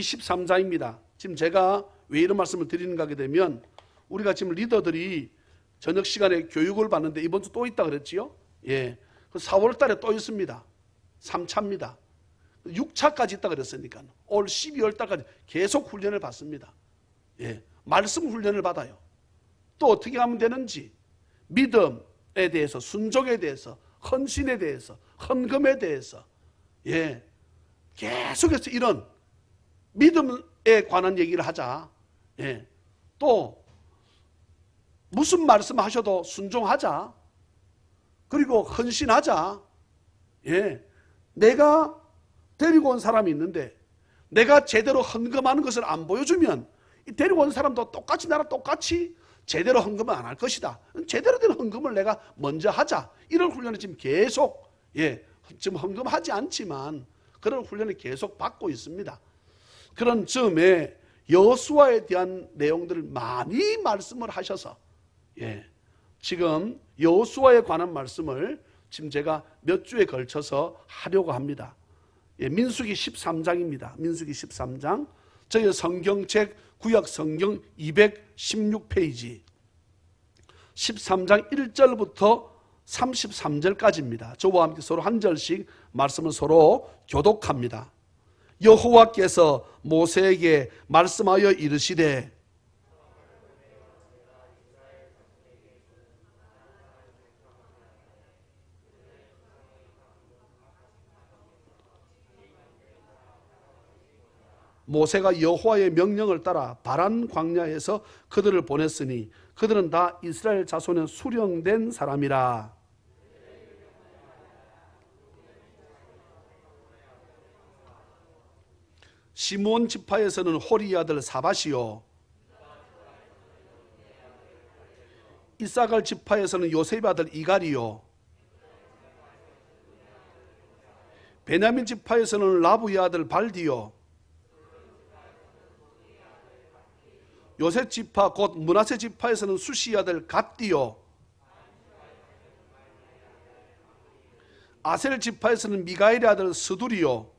13장입니다. 지금 제가 왜 이런 말씀을 드리는가 하게 되면 우리가 지금 리더들이 저녁 시간에 교육을 받는데 이번 주 또 있다 그랬지요? 예. 4월 달에 또 있습니다. 3차입니다. 6차까지 있다 그랬으니까 올 12월 달까지 계속 훈련을 받습니다. 예. 말씀 훈련을 받아요. 또 어떻게 하면 되는지 믿음에 대해서, 순종에 대해서, 헌신에 대해서, 헌금에 대해서 예. 계속해서 이런 믿음에 관한 얘기를 하자. 예. 또 무슨 말씀하셔도 순종하자. 그리고 헌신하자. 예. 내가 데리고 온 사람이 있는데 내가 제대로 헌금하는 것을 안 보여주면 이 데리고 온 사람도 똑같이 나랑 똑같이 제대로 헌금을 안 할 것이다. 제대로 된 헌금을 내가 먼저 하자. 이런 훈련을 지금 계속 지금 헌금하지 않지만 그런 훈련을 계속 받고 있습니다. 그런 즈음에 여호수아에 대한 내용들을 많이 말씀을 하셔서 지금 여호수아에 관한 말씀을 지금 제가 몇 주에 걸쳐서 하려고 합니다. 민수기 13장입니다. 민수기 13장. 저희 성경책 구약 성경 216페이지 13장 1절부터 33절까지입니다. 저와 함께 서로 한 절씩 말씀을 서로 교독합니다. 여호와께서 모세에게 말씀하여 이르시되 모세가 여호와의 명령을 따라 바란 광야에서 그들을 보냈으니 그들은 다 이스라엘 자손의 수령된 사람이라. 시므온 지파에서는 호리 아들 사밧이요 이사갈 지파에서는 요셉 아들 이갈이요 베냐민 지파에서는 라브의 아들 발디요 요셉 지파 곧 므낫세 지파에서는 수시 아들 갓디요 아셀 지파에서는 미가엘의 아들 스두리요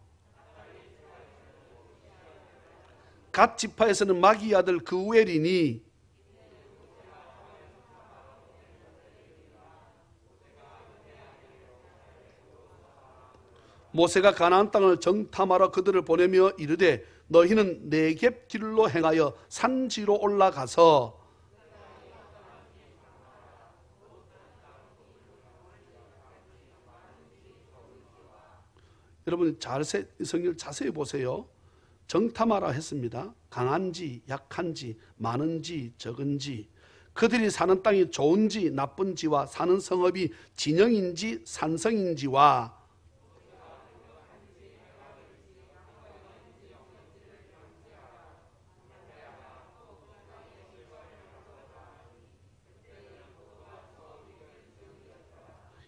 갓 지파에서는 마기 아들 그우엘이니 모세가 가나안 땅을 정탐하러 그들을 보내며 이르되 너희는 네겝 길로 행하여 산지로 올라가서 여러분 성경을 자세히 보세요. 정탐하라 했습니다. 강한지 약한지 많은지 적은지 그들이 사는 땅이 좋은지 나쁜지와 사는 성읍이 진영인지 산성인지와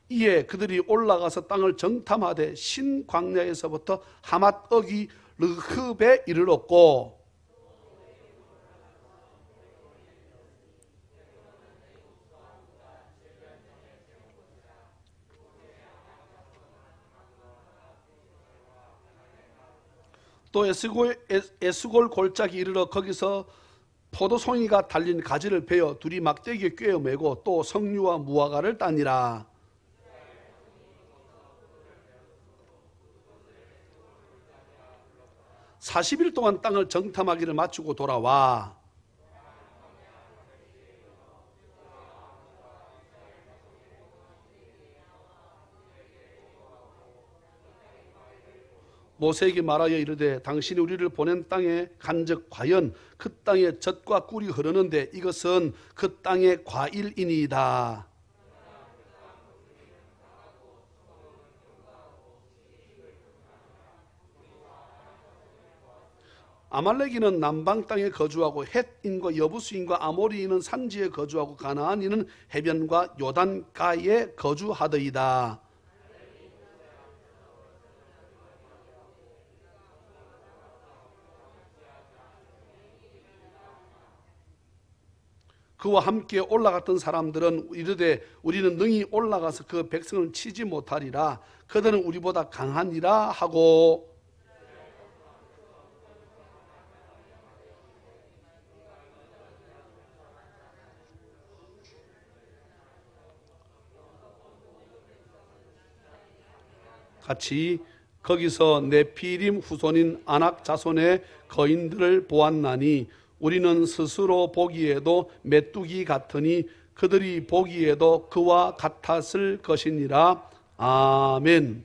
이에 그들이 올라가서 땅을 정탐하되 신광야에서부터 하맛 어기 르흡에 이르렀고 또 에스골 골짜기 이르러 거기서 포도송이가 달린 가지를 베어 둘이 막대기에 꿰어 매고 또 석류와 무화과를 따니라. 사 40일 동안 땅을 정탐하기를 마치고 돌아와 모세에게 말하여 이르되 당신이 우리를 보낸 땅에 간즉 과연 그 땅에 젖과 꿀이 흐르는데 이것은 그 땅의 과일이니이다. 아말렉인은 남방 땅에 거주하고 헷인과 여부수인과 아모리인은 산지에 거주하고 가나안인은 해변과 요단가에 거주하더이다. 그와 함께 올라갔던 사람들은 이르되 우리는 능히 올라가서 그 백성을 치지 못하리라. 그들은 우리보다 강하니라 하고 같이 거기서 네피림 후손인 아낙 자손의 거인들을 보았나니 우리는 스스로 보기에도 메뚜기 같으니 그들이 보기에도 그와 같았을 것이니라. 아멘.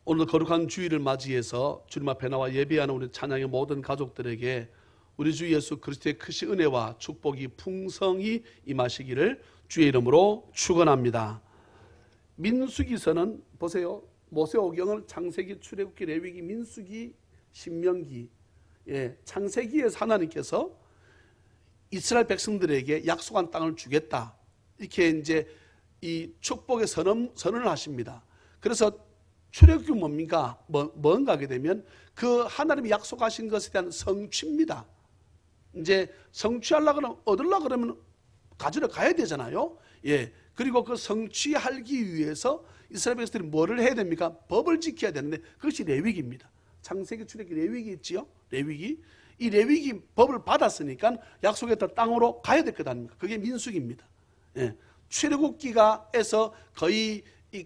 오늘 거룩한 주일을 맞이해서 주님 앞에 나와 예배하는 우리 찬양의 모든 가족들에게 우리 주 예수 그리스도의 크신 은혜와 축복이 풍성히 임하시기를 주의 이름으로 축원합니다. 민수기서는 보세요. 모세오경을 창세기, 출애굽기, 레위기, 민수기, 신명기, 창세기에서 하나님께서 이스라엘 백성들에게 약속한 땅을 주겠다, 이렇게 이제 이 축복의 선언을 하십니다. 그래서 출애굽기 뭡니까? 뭔가 하게 되면 그 하나님이 약속하신 것에 대한 성취입니다. 이제 성취하려고 그러면, 얻으려고 그러면 가지러 가야 되잖아요. 그리고 그 성취하기 위해서 이스라엘 백성들이 뭐를 해야 됩니까? 법을 지켜야 되는데 그것이 레위기입니다. 창세기, 출애굽기, 레위기 있지요? 레위기. 이 레위기 법을 받았으니까 약속했던 땅으로 가야 될 것 아닙니까? 그게 민수기입니다. 출애굽기가에서 거의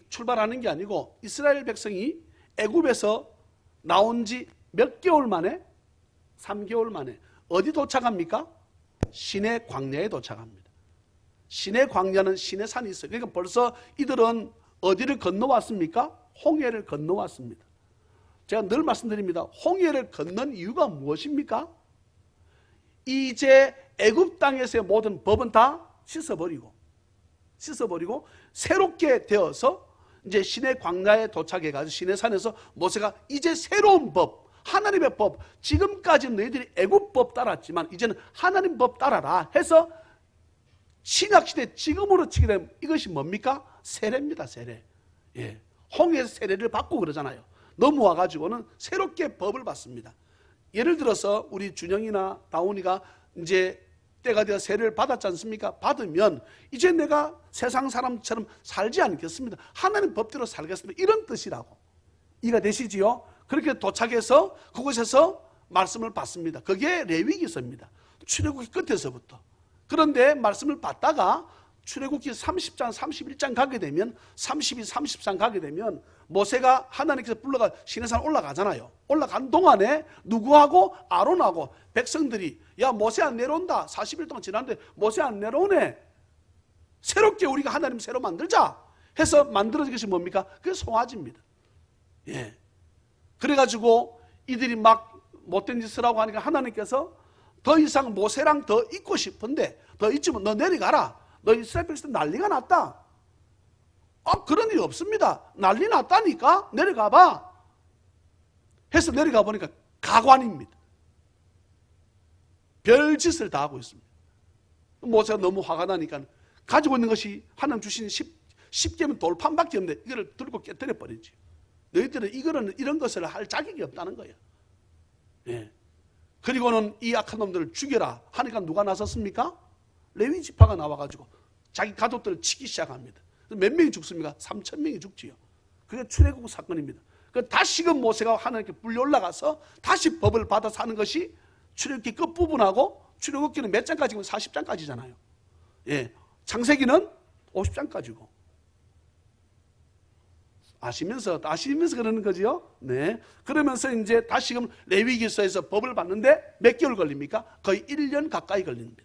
출발하는 게 아니고 이스라엘 백성이 애굽에서 나온 지 몇 개월 만에, 3개월 만에 어디 도착합니까? 시내 광야에 도착합니다. 시내 광야는 시내 산이 있어요. 그러니까 벌써 이들은 어디를 건너왔습니까? 홍해를 건너왔습니다. 제가 늘 말씀드립니다. 홍해를 건넌 이유가 무엇입니까? 이제 애굽 땅에서의 모든 법은 다 씻어버리고 새롭게 되어서 이제 시내 광야에 도착해가지고 시내산에서 모세가 이제 새로운 법, 하나님의 법, 지금까지 너희들이 애굽 법 따랐지만 이제는 하나님 법 따라라 해서 신약시대 지금으로 치게 되면 이것이 뭡니까? 세례입니다. 세례. 홍해에서 세례를 받고 그러잖아요. 넘어와가지고는 새롭게 법을 받습니다. 예를 들어서 우리 준영이나 다운이가 이제 때가 되어 세례를 받았지 않습니까? 받으면 이제 내가 세상 사람처럼 살지 않겠습니다. 하나님 법대로 살겠습니다. 이런 뜻이라고. 이해가 되시지요? 그렇게 도착해서 그곳에서 말씀을 받습니다. 그게 레위기서입니다. 출애굽기 끝에서부터. 그런데 말씀을 받다가 출애굽기 30장, 31장 가게 되면 32, 33 가게 되면 모세가 하나님께서 불러가 시내산 올라가잖아요. 올라간 동안에 누구하고? 아론하고 백성들이 야 모세 안 내려온다. 40일 동안 지났는데 모세 안 내려오네. 새롭게 우리가 하나님 새로 만들자 해서 만들어진 것이 뭡니까? 그게 송아지입니다. 그래가지고 이들이 막 못된 짓을 하고 하니까 하나님께서 더 이상 모세랑 더 있고 싶은데 더 있지만 너 내려가라. 너 이스라엘 백성들 난리가 났다. 그런 일이 없습니다. 난리 났다니까 내려가봐 해서 내려가 보니까 가관입니다. 별짓을 다 하고 있습니다. 모세가 너무 화가 나니까 가지고 있는 것이 하나님 주신 10개면 돌판밖에 없는데 이거를 들고 깨뜨려 버리지. 너희들은 이런 것을 할 자격이 없다는 거예요. 그리고는 이 악한 놈들을 죽여라 하니까 누가 나섰습니까? 레위 지파가 나와가지고 자기 가족들을 치기 시작합니다. 몇 명이 죽습니까? 3,000명이 죽지요. 그게 출애굽 사건입니다. 다시금 모세가 하나님께 불려 올라가서 다시 법을 받아서 하는 것이 출애굽기 끝부분하고 출애굽기는 몇 장까지고 40장까지잖아요. 창세기는 50장까지고. 아시면서 그러는 거지요? 네. 그러면서 이제 다시금 레위기서에서 법을 받는데 몇 개월 걸립니까? 거의 1년 가까이 걸립니다.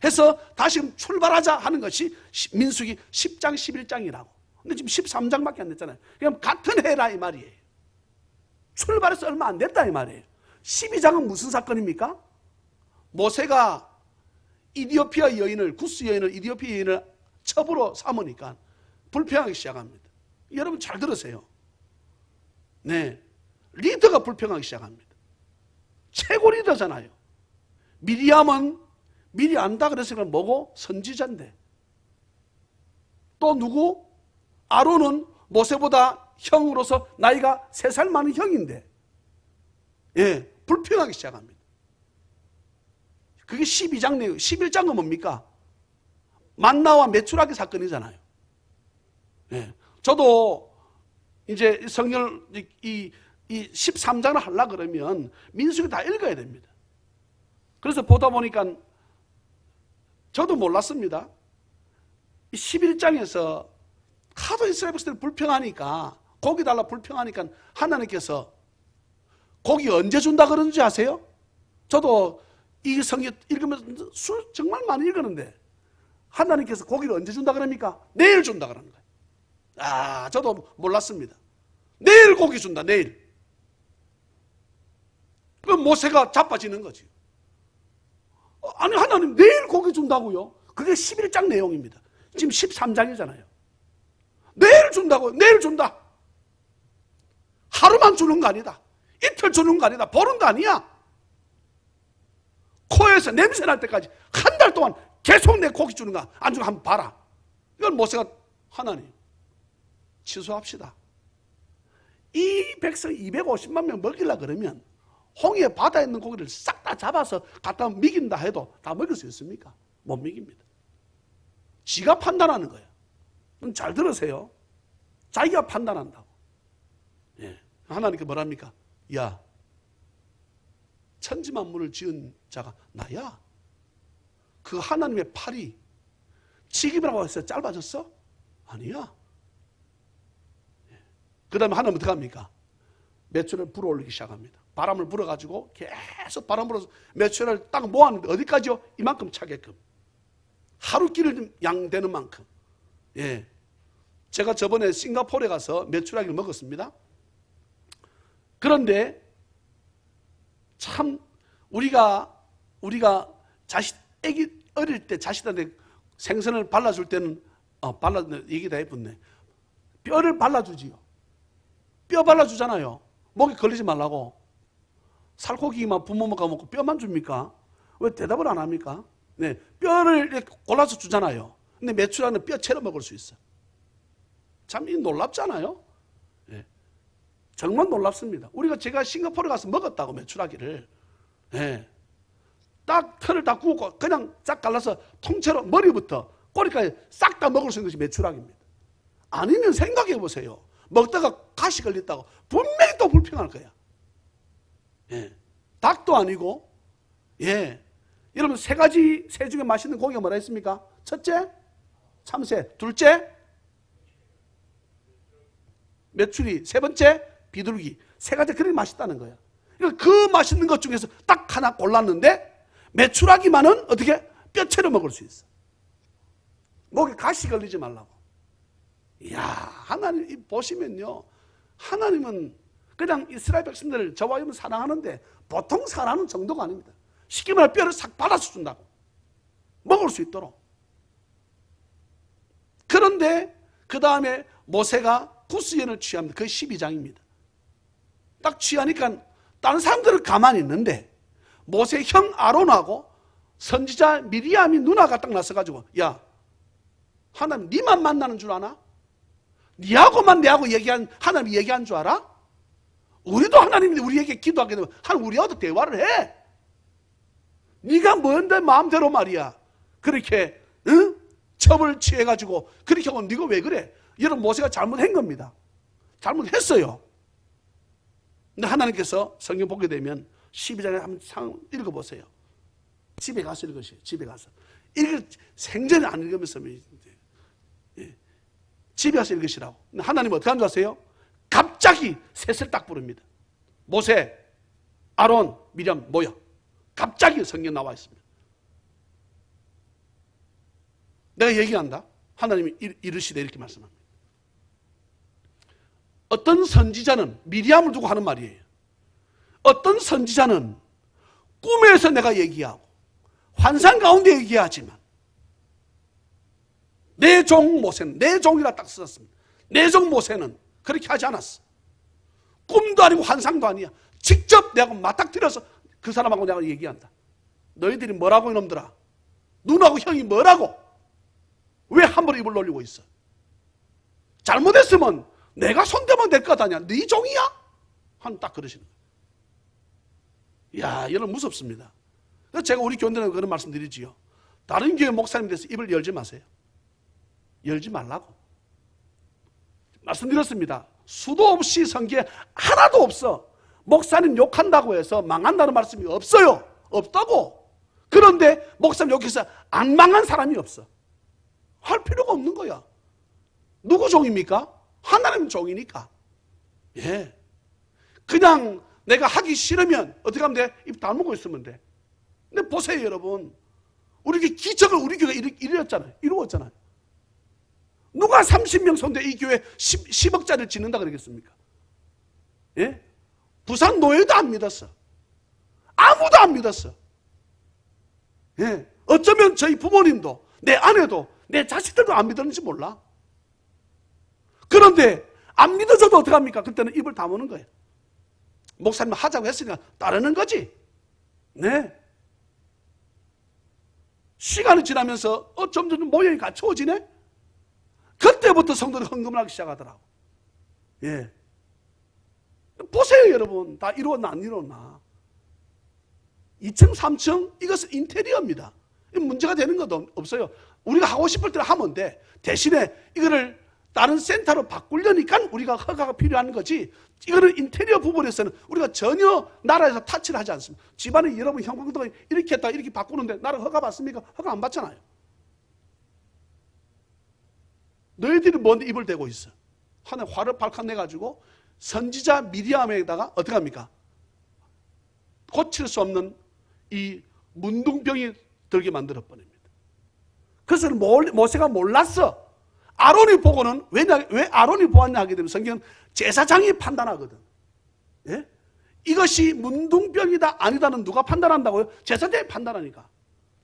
해서 다시금 출발하자 하는 것이 민수기 10장, 11장이라고. 근데 지금 13장밖에 안 됐잖아요. 그럼 같은 해라 이 말이에요. 출발해서 얼마 안 됐다 이 말이에요. 12장은 무슨 사건입니까? 모세가 이디오피아 여인을, 구스 여인을, 이디오피아 여인을 첩으로 삼으니까 불평하기 시작합니다. 여러분 잘 들으세요. 리더가 불평하기 시작합니다. 최고 리더잖아요. 미리암은 미리 안다 그랬으니까 뭐고? 선지자인데. 또 누구? 아론은 모세보다 형으로서 나이가 3살 많은 형인데 불평하기 시작합니다. 그게 12장 내용. 11장은 뭡니까? 만나와 메추라기 사건이잖아요. 저도 이제 성경을 이 13장을 하려고 그러면 민수기 다 읽어야 됩니다. 그래서 보다 보니까 저도 몰랐습니다. 이 11장에서 하도 이스라엘 백성들이 불평하니까, 고기 달라 불평하니까 하나님께서 고기 언제 준다 그러는지 아세요? 저도 이 성경 읽으면서 정말 많이 읽었는데 하나님께서 고기를 언제 준다 그럽니까? 내일 준다 그러는 거예요. 아, 저도 몰랐습니다. 내일 고기 준다, 내일. 그럼 모세가 자빠지는 거지. 아니, 하나님 내일 고기 준다고요? 그게 11장 내용입니다. 지금 13장이잖아요. 내일 준다고요? 내일 준다. 하루만 주는 거 아니다. 이틀 주는 거 아니다. 보름도 아니야. 코에서 냄새 날 때까지 한 달 동안 계속 내 고기 주는 거 안 주는 거 한번 봐라. 이건 모세가 하나님 취소합시다. 이 백성 250만 명 먹이려 그러면 홍해 바다에 있는 고기를 싹 다 잡아서 갖다 먹인다 해도 다 먹일 수 있습니까? 못 먹입니다. 지가 판단하는 거예요. 잘 들으세요. 자기가 판단한다고. 예. 하나님께 뭐랍니까? 야, 천지만물을 지은 자가 나야. 그 하나님의 팔이 지금이라고 해서 짧아졌어? 아니야. 그 다음에 하나님 어떻게 합니까? 매출을 불어올리기 시작합니다. 바람을 불어가지고 계속 바람 불어서 매출을 딱 모았는데 어디까지요? 이만큼 차게끔. 하루끼를 양 되는 만큼. 예. 제가 저번에 싱가포르에 가서 메추라기를 먹었습니다. 그런데 참 우리가 애기 어릴 때 자식한테 생선을 발라줄 때는 얘기 다 해봤네. 뼈를 발라주지요. 뼈 발라주잖아요. 목에 걸리지 말라고. 살코기만 부모가 먹고 뼈만 줍니까? 왜 대답을 안 합니까? 네, 뼈를 이렇게 골라서 주잖아요. 근데 메추라기는 뼈채로 먹을 수 있어. 참 놀랍잖아요. 네. 정말 놀랍습니다. 제가 싱가포르에 가서 먹었다고 메추라기를. 네. 딱 털을 다 구우고 그냥 쫙 갈라서 통째로 머리부터 꼬리까지 싹 다 먹을 수 있는 것이 메추라기입니다. 아니면 생각해 보세요. 먹다가 가시 걸렸다고 분명히 또 불평할 거야. 예. 닭도 아니고, 예. 여러분, 새 중에 맛있는 고기가 뭐라 했습니까? 첫째, 참새. 둘째, 메추리. 세 번째, 비둘기. 세 가지 그렇게 맛있다는 거야. 그러니까 그 맛있는 것 중에서 딱 하나 골랐는데, 메추라기만은 어떻게? 뼈채로 먹을 수 있어. 목에 가시 걸리지 말라고. 이야, 하나님 보시면요. 하나님은 그냥 이스라엘 백성들을 저와 여러분 사랑하는데 보통 사랑하는 정도가 아닙니다. 쉽게 말해 뼈를 싹 받아서 준다고. 먹을 수 있도록. 그런데 그 다음에 모세가 구스연을 취합니다. 그게 12장입니다. 딱 취하니까 다른 사람들은 가만히 있는데 모세 형 아론하고 선지자 미리암이 누나가 딱 나서가지고, 야, 하나님 니만 만나는 줄 아나? 니하고만 내하고 하나님이 얘기한 줄 알아? 우리도 하나님이 우리에게 기도하게 되면 하나님 우리하고도 대화를 해. 네가 뭔데 마음대로 말이야. 그렇게 첩을 취해가지고 그렇게 하고 네가 왜 그래? 여러분, 모세가 잘못한 겁니다. 잘못했어요. 근데 하나님께서 성경 보게 되면 12장에 한번 읽어보세요. 집에 가서 읽으세요. 집에 가서. 생전에 안 읽으면서 집에 가서 읽으시라고. 하나님은 어떻게 한 줄 아세요? 갑자기 셋을 딱 부릅니다. 모세, 아론, 미리암 모여. 갑자기 성경 나와 있습니다. 내가 얘기한다. 하나님이 이르시되 이렇게 말씀합니다. 어떤 선지자는 미리암을 두고 하는 말이에요. 어떤 선지자는 꿈에서 내가 얘기하고 환상 가운데 얘기하지만 내 종 모세는, 내 종이라 딱 썼습니다. 내 종 모세는 그렇게 하지 않았어. 꿈도 아니고 환상도 아니야. 직접 내가 맞닥뜨려서 그 사람하고 내가 얘기한다. 너희들이 뭐라고 이놈들아? 누나하고 형이 뭐라고? 왜 함부로 입을 놀리고 있어? 잘못했으면 내가 손대면 될 것 아니야. 네 종이야? 한 딱 그러시는 거예요. 이야, 여러분 무섭습니다. 그래서 제가 우리 교인들에게 그런 말씀 드리지요. 다른 교회 목사님 돼서 입을 열지 마세요. 열지 말라고. 말씀드렸습니다. 수도 없이 성경에 하나도 없어. 목사님 욕한다고 해서 망한다는 말씀이 없어요. 없다고. 그런데 목사님 욕해서 안 망한 사람이 없어. 할 필요가 없는 거야. 누구 종입니까? 하나님 종이니까. 예. 그냥 내가 하기 싫으면 어떻게 하면 돼? 입 다물고 있으면 돼. 근데 보세요, 여러분. 우리 교회 기적을 우리 교회가 이루었잖아요. 누가 30명 손대 이 교회 10억짜리를 짓는다 그러겠습니까? 예? 부산 노예도 안 믿었어. 아무도 안 믿었어. 예. 어쩌면 저희 부모님도, 내 아내도, 내 자식들도 안 믿었는지 몰라. 그런데 안 믿어줘도 어떡합니까? 그때는 입을 다무는 거예요. 목사님 하자고 했으니까 따르는 거지. 네. 시간이 지나면서 점점 모양이 갖춰지네? 그때부터 성도들이 헌금을 하기 시작하더라고. 예. 보세요, 여러분. 다 이루었나, 안 이루었나. 2층, 3층, 이것은 인테리어입니다. 문제가 되는 것도 없어요. 우리가 하고 싶을 때는 하면 돼. 대신에 이거를 다른 센터로 바꾸려니까 우리가 허가가 필요한 거지. 이거는 인테리어 부분에서는 우리가 전혀 나라에서 타치를 하지 않습니다. 집안에 여러분 형광등을 이렇게 했다 이렇게 바꾸는데 나라 허가 받습니까? 허가 안 받잖아요. 너희들이 뭔데 입을 대고 있어. 하나 화를 발칵 내가지고 선지자 미리암에다가 어떻게 합니까? 고칠 수 없는 이 문둥병이 들게 만들어 버립니다. 그래서 모세가 몰랐어. 아론이 보고는 왜 아론이 보았냐 하게 되면 성경은 제사장이 판단하거든. 예? 이것이 문둥병이다 아니다는 누가 판단한다고요? 제사장이 판단하니까.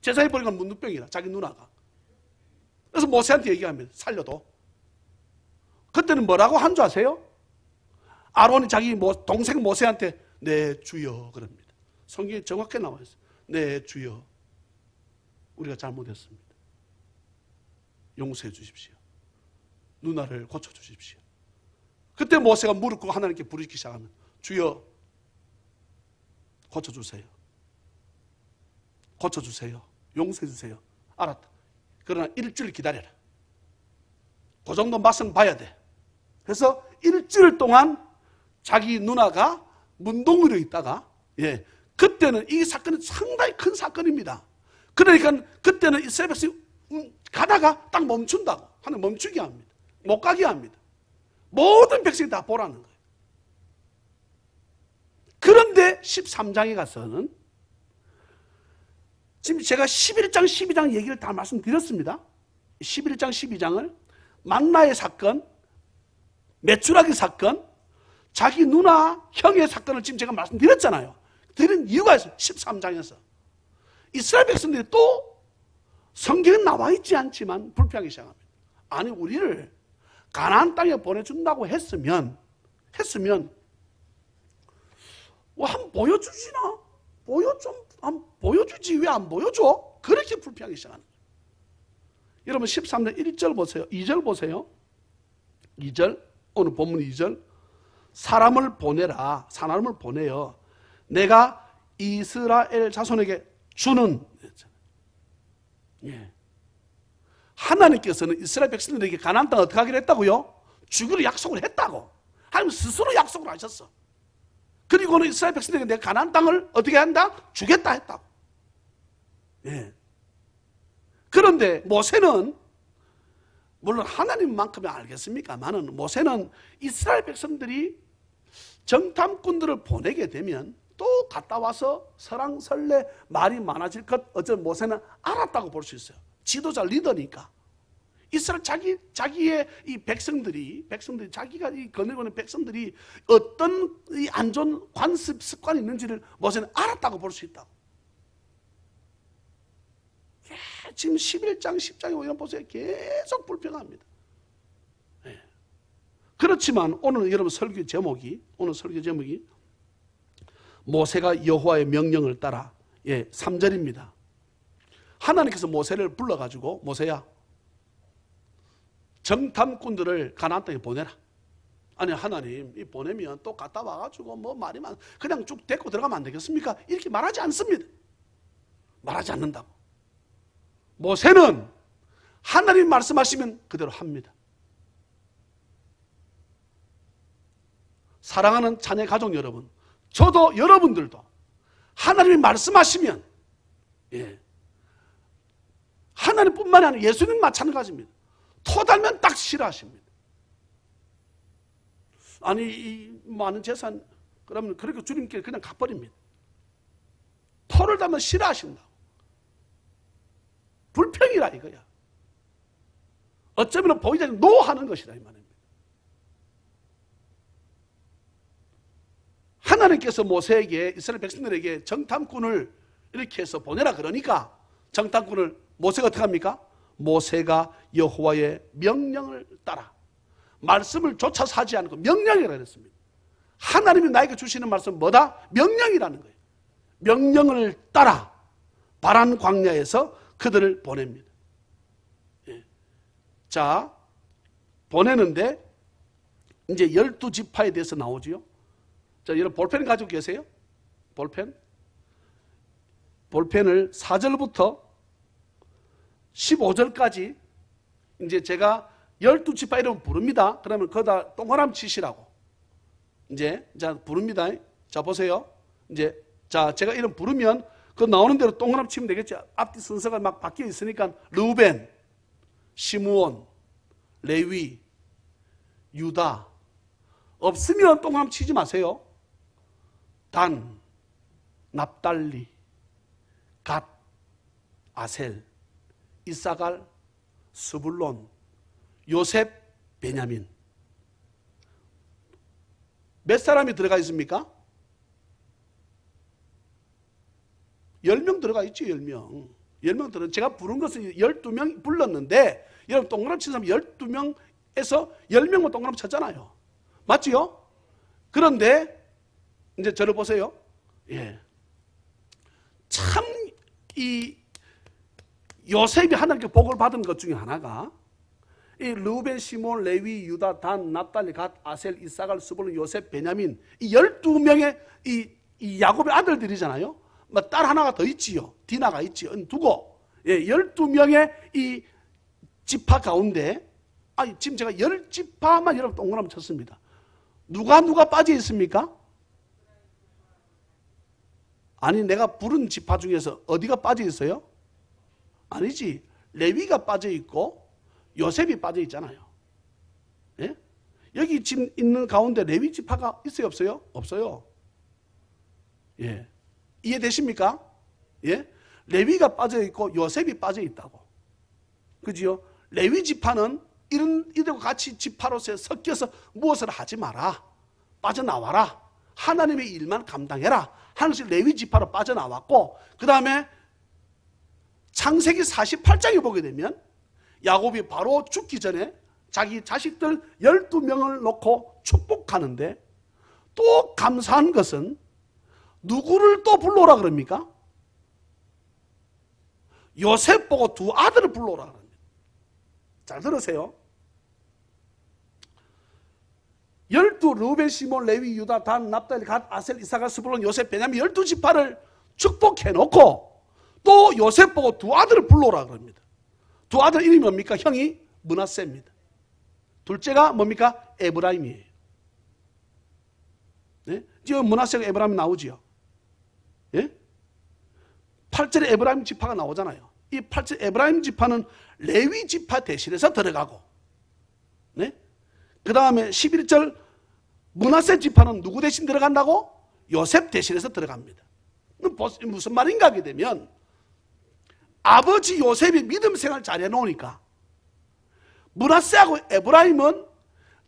제사장이 보니까 문둥병이라 자기 누나가. 그래서 모세한테 얘기하면 살려도. 그때는 뭐라고 한 줄 아세요? 아론이 자기 동생 모세한테 네 주여 그럽니다. 성경에 정확하게 나와 있어요. 네 주여 우리가 잘못했습니다. 용서해 주십시오. 누나를 고쳐주십시오. 그때 모세가 무릎 꿇고 하나님께 부르기 시작하면 주여 고쳐주세요. 고쳐주세요. 용서해주세요. 알았다. 그러나 일주일 기다려라. 그 정도 맛은 봐야 돼. 그래서 일주일 동안 자기 누나가 문동으로 있다가 그때는 이 사건은 상당히 큰 사건입니다. 그러니까 그때는 이스라엘 백성이 가다가 딱 멈춘다고. 하나님 멈추게 합니다. 못 가게 합니다. 모든 백성이 다 보라는 거예요. 그런데 13장에 가서는 지금 제가 11장, 12장 얘기를 다 말씀드렸습니다. 11장, 12장을 만나의 사건, 메추라기 사건, 자기 누나, 형의 사건을 지금 제가 말씀드렸잖아요. 드린 이유가 있어요. 13장에서. 이스라엘 백성들이 또 성경에 나와 있지 않지만 불평하기 시작합니다. 아니 우리를 가나안 땅에 보내준다고 했으면 한번 보여주지나? 한번 보여주지 왜 안 보여줘? 그렇게 불평하기 시작하는 거예요. 여러분 13장 1절 보세요. 2절 보세요. 2절 오늘 본문 2절 사람을 보내요. 내가 이스라엘 자손에게 주는 하나님께서는 이스라엘 백성들에게 가나안 땅 어떻게 하기로 했다고요? 주기로 약속을 했다고. 하나님 스스로 약속을 하셨어. 그리고는 이스라엘 백성들에게 내가 가나안 땅을 어떻게 한다? 주겠다 했다고. 그런데 모세는 물론 하나님만큼은 알겠습니까만은 모세는 이스라엘 백성들이 정탐꾼들을 보내게 되면 또 갔다 와서 설왕설래 말이 많아질 것 어쩌면 모세는 알았다고 볼 수 있어요. 지도자 리더니까. 이스라엘 자기의 이 백성들이 자기가 이 거느리는 백성들이 어떤 이 안 좋은 관습 습관이 있는지를 모세는 알았다고 볼 수 있다고. 지금 11장 10장에 오면 보세요. 계속 불평합니다. 그렇지만 오늘 여러분 설교 제목이 모세가 여호와의 명령을 따라 3절입니다. 하나님께서 모세를 불러가지고 모세야 정탐꾼들을 가나안 땅에 보내라. 아니 하나님 이 보내면 또 갔다 와가지고 뭐 말이 많 그냥 쭉 데리고 들어가면 안 되겠습니까? 이렇게 말하지 않습니다. 말하지 않는다고. 모세는 하나님 말씀하시면 그대로 합니다. 사랑하는 자녀 가족 여러분, 저도 여러분들도 하나님이 말씀하시면 하나님뿐만 아니라 예수님 마찬가지입니다. 토달면 딱 싫어하십니다. 아니 이 많은 재산 그러면 그렇게 주님께 그냥 갚버립니다. 토를 달면 싫어하신다. 불평이라 이거야. 어쩌면 보이지 않는 노하는 것이다 이 말입니다. 하나님께서 모세에게 이스라엘 백성들에게 정탐꾼을 이렇게 해서 보내라 그러니까 정탐꾼을 모세가 어떻게 합니까? 모세가 여호와의 명령을 따라 말씀을 쫓아서 하지 않고 명령이라 그랬습니다. 하나님이 나에게 주시는 말씀은 뭐다? 명령이라는 거예요. 명령을 따라 바란 광야에서 그들을 보냅니다. 예. 자, 보내는데 이제 12지파에 대해서 나오지요. 자, 여러분 볼펜 가지고 계세요? 볼펜? 볼펜을 4절부터 15절까지 이제 제가 12지파 이름 부릅니다. 그러면 거기다 동그라미 치시라고. 이제 자 부릅니다. 자 보세요. 이제 자 제가 이름 부르면 그 나오는 대로 동그라미 치면 되겠죠. 앞뒤 순서가 막 바뀌어 있으니까 르우벤, 시므온, 레위, 유다. 없으면 동그라미 치지 마세요. 단, 납달리, 갓, 아셀, 이사갈, 스불론, 요셉, 베냐민. 몇 사람이 들어가 있습니까? 10명 들어가 있죠. 10명. 10명 들어. 제가 부른 것은 12명 불렀는데 여러분 동그라미 친 사람 12명에서 10명만 동그라미 쳤잖아요. 맞지요? 그런데 이제 저를 보세요. 예. 참 이 요셉이 하나님께 복을 받은 것 중에 하나가 이 르우벤, 시몬, 레위, 유다, 단, 납달리, 갓, 아셀, 이사갈, 스불론, 요셉, 베냐민 이 12명의 이 야곱의 아들들이잖아요. 뭐 딸 하나가 더 있지요. 디나가 있지요. 두고 예, 12명의 이 지파 가운데 지금 제가 10지파만 여러분 동그라미 쳤습니다. 누가 빠져 있습니까? 아니 내가 부른 지파 중에서 어디가 빠져 있어요? 아니지. 레위가 빠져 있고 요셉이 빠져 있잖아요. 예? 여기 지금 있는 가운데 레위 지파가 있어요, 없어요? 없어요. 예. 이해되십니까? 예? 레위가 빠져 있고 요셉이 빠져 있다고. 그지요? 레위 지파는 이들과 같이 지파로서 섞여서 무엇을 하지 마라. 빠져나와라. 하나님의 일만 감당해라. 하나씩 레위 지파로 빠져나왔고 그 다음에 창세기 48장에 보게 되면 야곱이 바로 죽기 전에 자기 자식들 12명을 놓고 축복하는데 또 감사한 것은 누구를 또 불러오라 그럽니까? 요셉 보고 두 아들을 불러오라 그럽니다. 잘 들으세요. 12 르우벤, 시몬, 레위, 유다, 단, 납달리, 갓, 아셀, 이사갈, 스불론, 요셉, 베냐민 12지파를 축복해놓고 또 요셉 보고 두 아들을 불러오라 그럽니다. 두 아들 이름이 뭡니까? 형이 므낫세입니다. 둘째가 뭡니까? 에브라임이에요. 네? 지금 므낫세가 에브라임 나오지요. 예? 8절에 에브라임 지파가 나오잖아요. 이 8절 에브라임 지파는 레위 지파 대신해서 들어가고 네? 그 다음에 11절 므낫세 지파는 누구 대신 들어간다고? 요셉 대신해서 들어갑니다. 무슨 말인가 하게 되면 아버지 요셉이 믿음 생활 잘 해놓으니까 므낫세하고 에브라임은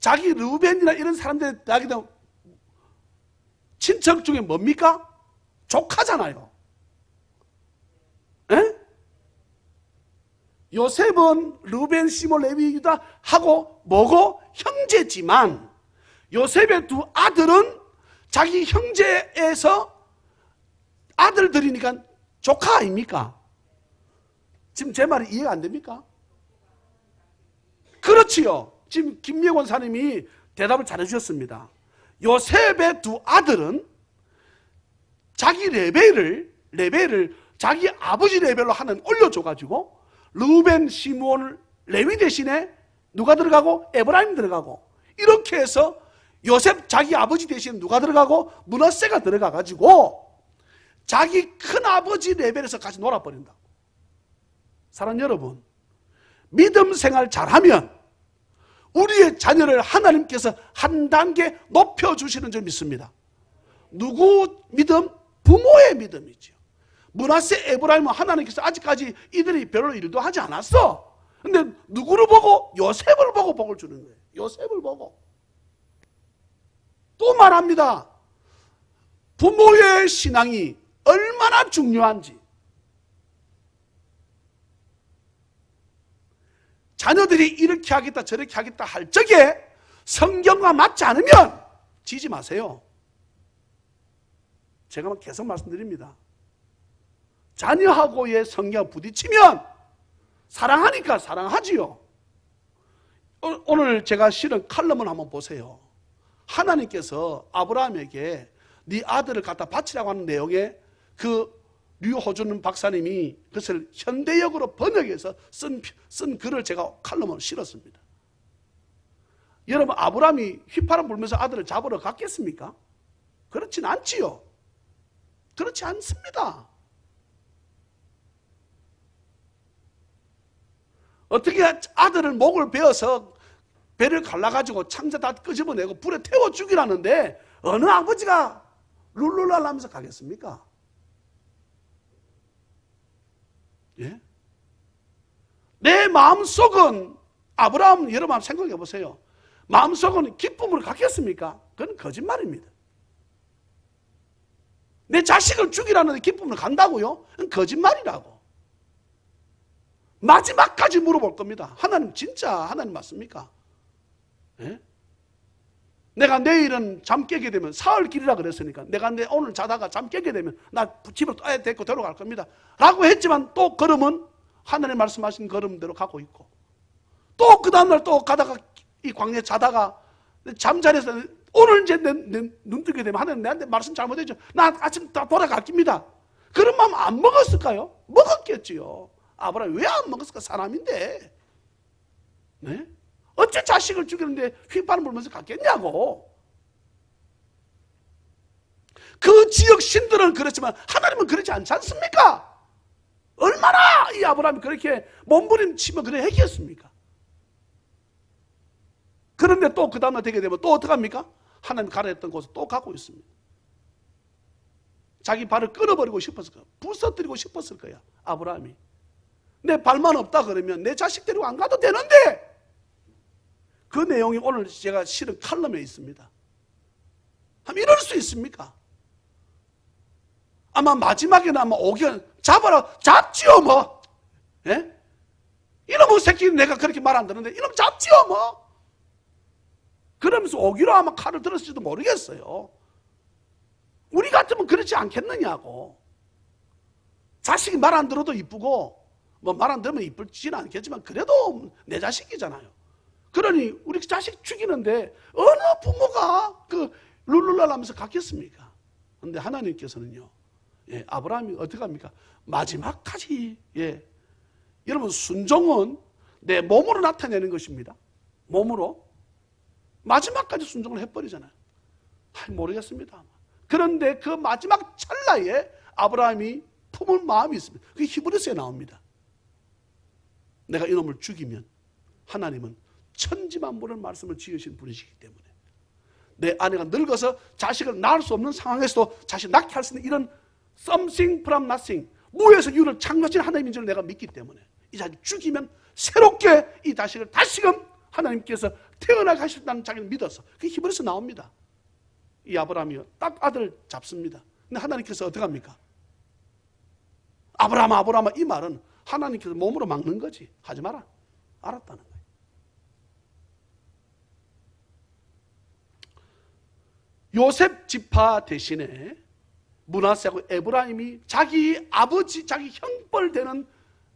자기 르우벤이나 이런 사람들이 나기도 친척 중에 뭡니까? 조카잖아요. 에? 요셉은 르우벤, 시몬, 레위, 유다 하고 뭐고? 형제지만 요셉의 두 아들은 자기 형제에서 아들들이니까 조카 아닙니까? 지금 제 말이 이해가 안 됩니까? 그렇지요. 지금 김명원 사님이 대답을 잘 해주셨습니다. 요셉의 두 아들은 자기 레벨을 자기 아버지 레벨로 하나님 올려줘가지고 르우벤, 시므온, 레위 대신에 누가 들어가고? 에브라임 들어가고 이렇게 해서 요셉 자기 아버지 대신에 누가 들어가고? 므낫세가 들어가가지고 자기 큰아버지 레벨에서 같이 놀아버린다. 사랑 여러분, 믿음 생활 잘하면 우리의 자녀를 하나님께서 한 단계 높여주시는 줄 믿습니다. 누구 믿음? 부모의 믿음이죠. 므낫세 에브라임은 하나님께서 아직까지 이들이 별로 일도 하지 않았어. 근데 누구를 보고? 요셉을 보고 복을 주는 거예요. 요셉을 보고. 또 말합니다. 부모의 신앙이 얼마나 중요한지. 자녀들이 이렇게 하겠다 저렇게 하겠다 할 적에 성경과 맞지 않으면 지지 마세요. 제가 계속 말씀드립니다. 자녀하고의 성경 부딪히면 사랑하니까 사랑하지요. 오늘 제가 실은 칼럼을 한번 보세요. 하나님께서 아브라함에게 네 아들을 갖다 바치라고 하는 내용의 그 류호준 박사님이 그것을 현대역으로 번역해서 쓴 글을 제가 칼럼으로 실었습니다. 여러분, 아브라함이 휘파람 불면서 아들을 잡으러 갔겠습니까? 그렇진 않지요. 그렇지 않습니다. 어떻게 아들을 목을 베어서 배를 갈라가지고 창자 다 끄집어내고 불에 태워 죽이라는데 어느 아버지가 룰루랄 하면서 가겠습니까? 예? 내 마음속은 아브라함 여러분 한번 생각해 보세요. 마음속은 기쁨을 갖겠습니까? 그건 거짓말입니다. 내 자식을 죽이라는데 기쁨을 간다고요? 그건 거짓말이라고. 마지막까지 물어볼 겁니다. 하나님 진짜 하나님 맞습니까? 예? 내가 내일은 잠 깨게 되면 사흘길이라 그랬으니까 내가 오늘 자다가 잠 깨게 되면 나 집을 데리고 데려갈 겁니다 라고 했지만 또 걸음은 하나님 말씀하신 걸음대로 가고 있고 또 그 다음날 또 가다가 이 광야에 자다가 잠자리에서 오늘 이제 눈 뜨게 되면 하나님 내한테 말씀 잘못했죠. 나 아침 다 돌아갈깁니다. 그런 마음 안 먹었을까요? 먹었겠지요. 아브라함이 왜 안 먹었을까? 사람인데. 네? 어째 자식을 죽이는데 휘파람 불면서 갔겠냐고. 그 지역 신들은 그렇지만 하나님은 그렇지 않지 않습니까? 얼마나 이 아브라함이 그렇게 몸부림치면 그래 했겠습니까? 그런데 또 그 다음날 되게 되면 또 어떡합니까? 하나님이 가라 했던 곳을 또 가고 있습니다. 자기 발을 끊어버리고 싶었을 거야. 부서뜨리고 싶었을 거야. 아브라함이. 내 발만 없다 그러면 내 자식 데리고 안 가도 되는데 그 내용이 오늘 제가 실은 칼럼에 있습니다. 하면 이럴 수 있습니까? 아마 마지막에는 아마 오기가 잡아라 잡지요 뭐. 예? 이놈의 새끼는 내가 그렇게 말 안 듣는데 이놈 잡지요 뭐. 그러면서 오기로 아마 칼을 들었을지도 모르겠어요. 우리 같으면 그렇지 않겠느냐고. 자식이 말 안 들어도 이쁘고 뭐 말 안 들으면 이쁠지는 않겠지만 그래도 내 자식이잖아요. 그러니 우리 자식 죽이는데 어느 부모가 그 룰루랄 하면서 갔겠습니까? 그런데 하나님께서는요, 예, 아브라함이 어떻게 합니까? 마지막까지, 예. 여러분, 순종은 내 몸으로 나타내는 것입니다. 몸으로. 마지막까지 순종을 해버리잖아요. 모르겠습니다. 그런데 그 마지막 찰나에 아브라함이 품은 마음이 있습니다. 그게 히브리서에 나옵니다. 내가 이놈을 죽이면 하나님은 천지만물을 말씀을 지으신 분이시기 때문에 내 아내가 늙어서 자식을 낳을 수 없는 상황에서도 자식 낳게 할 수 있는 이런 something from nothing, 무에서 유를 창조하신 하나님인 줄 내가 믿기 때문에 이 자식 죽이면 새롭게 이 자식을 다시금 하나님께서 태어나게 하셨다는 자기를 믿어서 그게 히브리서 나옵니다. 이 아브라함이 딱 아들을 잡습니다. 근데 하나님께서 어떻게 합니까? 아브라함아 아브라함아 이 말은 하나님께서 몸으로 막는 거지. 하지 마라. 알았다는 거예요. 요셉 지파 대신에 므낫세하고 에브라임이 자기 아버지, 자기 형벌 되는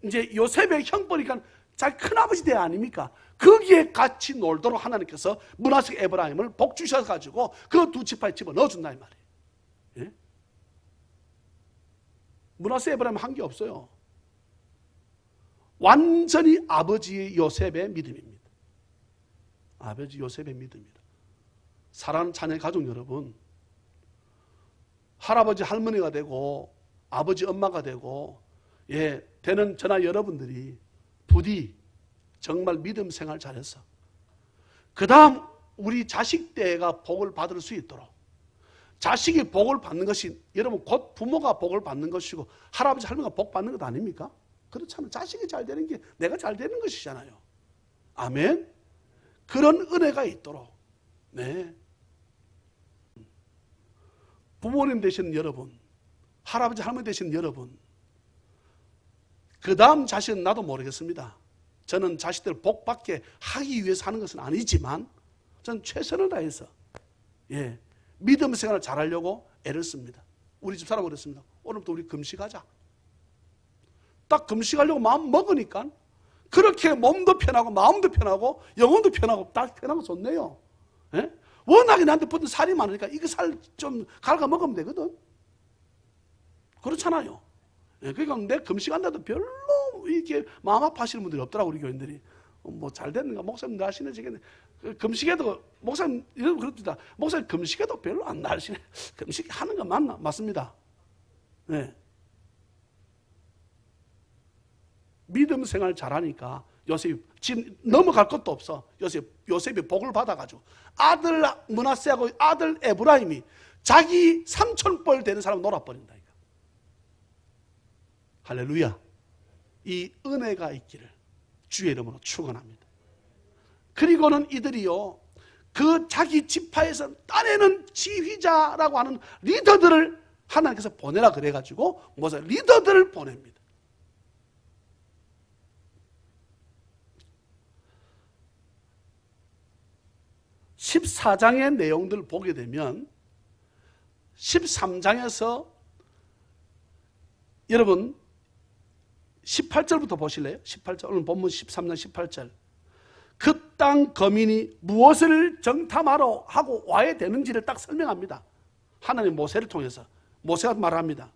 이제 요셉의 형벌이니까 자기 큰아버지 대 아닙니까? 거기에 같이 놀도록 하나님께서 므낫세 에브라임을 복 주셔가지고 그 두 지파에 집어 넣어준다 이 말이에요. 예? 므낫세 에브라임 한 게 없어요. 완전히 아버지 요셉의 믿음입니다. 아버지 요셉의 믿음입니다. 사랑하는 자녀 가족 여러분, 할아버지 할머니가 되고 아버지 엄마가 되고 예, 되는 저나 여러분들이 부디 정말 믿음 생활 잘해서 그 다음 우리 자식 때가 복을 받을 수 있도록, 자식이 복을 받는 것이 여러분 곧 부모가 복을 받는 것이고 할아버지 할머니가 복 받는 것 아닙니까? 그렇잖아요. 자식이 잘 되는 게 내가 잘 되는 것이잖아요. 아멘. 그런 은혜가 있도록. 네. 부모님 되신 여러분, 할아버지 할머니 되신 여러분, 그 다음 자식은 나도 모르겠습니다. 저는 자식들 복 받게 하기 위해서 하는 것은 아니지만 저는 최선을 다해서 믿음 생활을 잘하려고 애를 씁니다. 우리 집 사람 그랬습니다. 오늘부터 우리 금식하자. 딱 금식하려고 마음 먹으니까 그렇게 몸도 편하고 마음도 편하고 영혼도 편하고 딱 편하고 좋네요. 예? 워낙에 나한테 붙은 살이 많으니까 이거 살 좀 갈아 먹으면 되거든. 그렇잖아요. 예, 그러니까 내 금식한다도 별로 이렇게 마음 아파하시는 분들이 없더라고, 우리 교인들이. 뭐 잘 됐는가, 목사님 나시네, 지겠네. 금식해도, 목사님, 이런 그렇습니다. 목사님 금식해도 별로 안 나시네. 금식하는 거 맞나? 맞습니다. 네. 믿음 생활 잘하니까 요셉이 지금 넘어갈 것도 없어. 요셉이 복을 받아가지고 아들 므낫세하고 아들 에브라임이 자기 삼촌뻘 되는 사람 놀아버린다. 할렐루야. 이 은혜가 있기를 주의 이름으로 축원합니다. 그리고는 이들이요, 그 자기 지파에서 따내는 지휘자라고 하는 리더들을 하나님께서 보내라 그래가지고 모세 리더들을 보냅니다. (14장의) 내용들을 보게 되면 13장에서 여러분 18절부터 보실래요? 18절, 오늘 본문 13장 18절. 그 땅 거민이 무엇을 정탐하러 하고 와야 되는지를 딱 설명합니다. 하나님 모세를 통해서. 모세가 말합니다.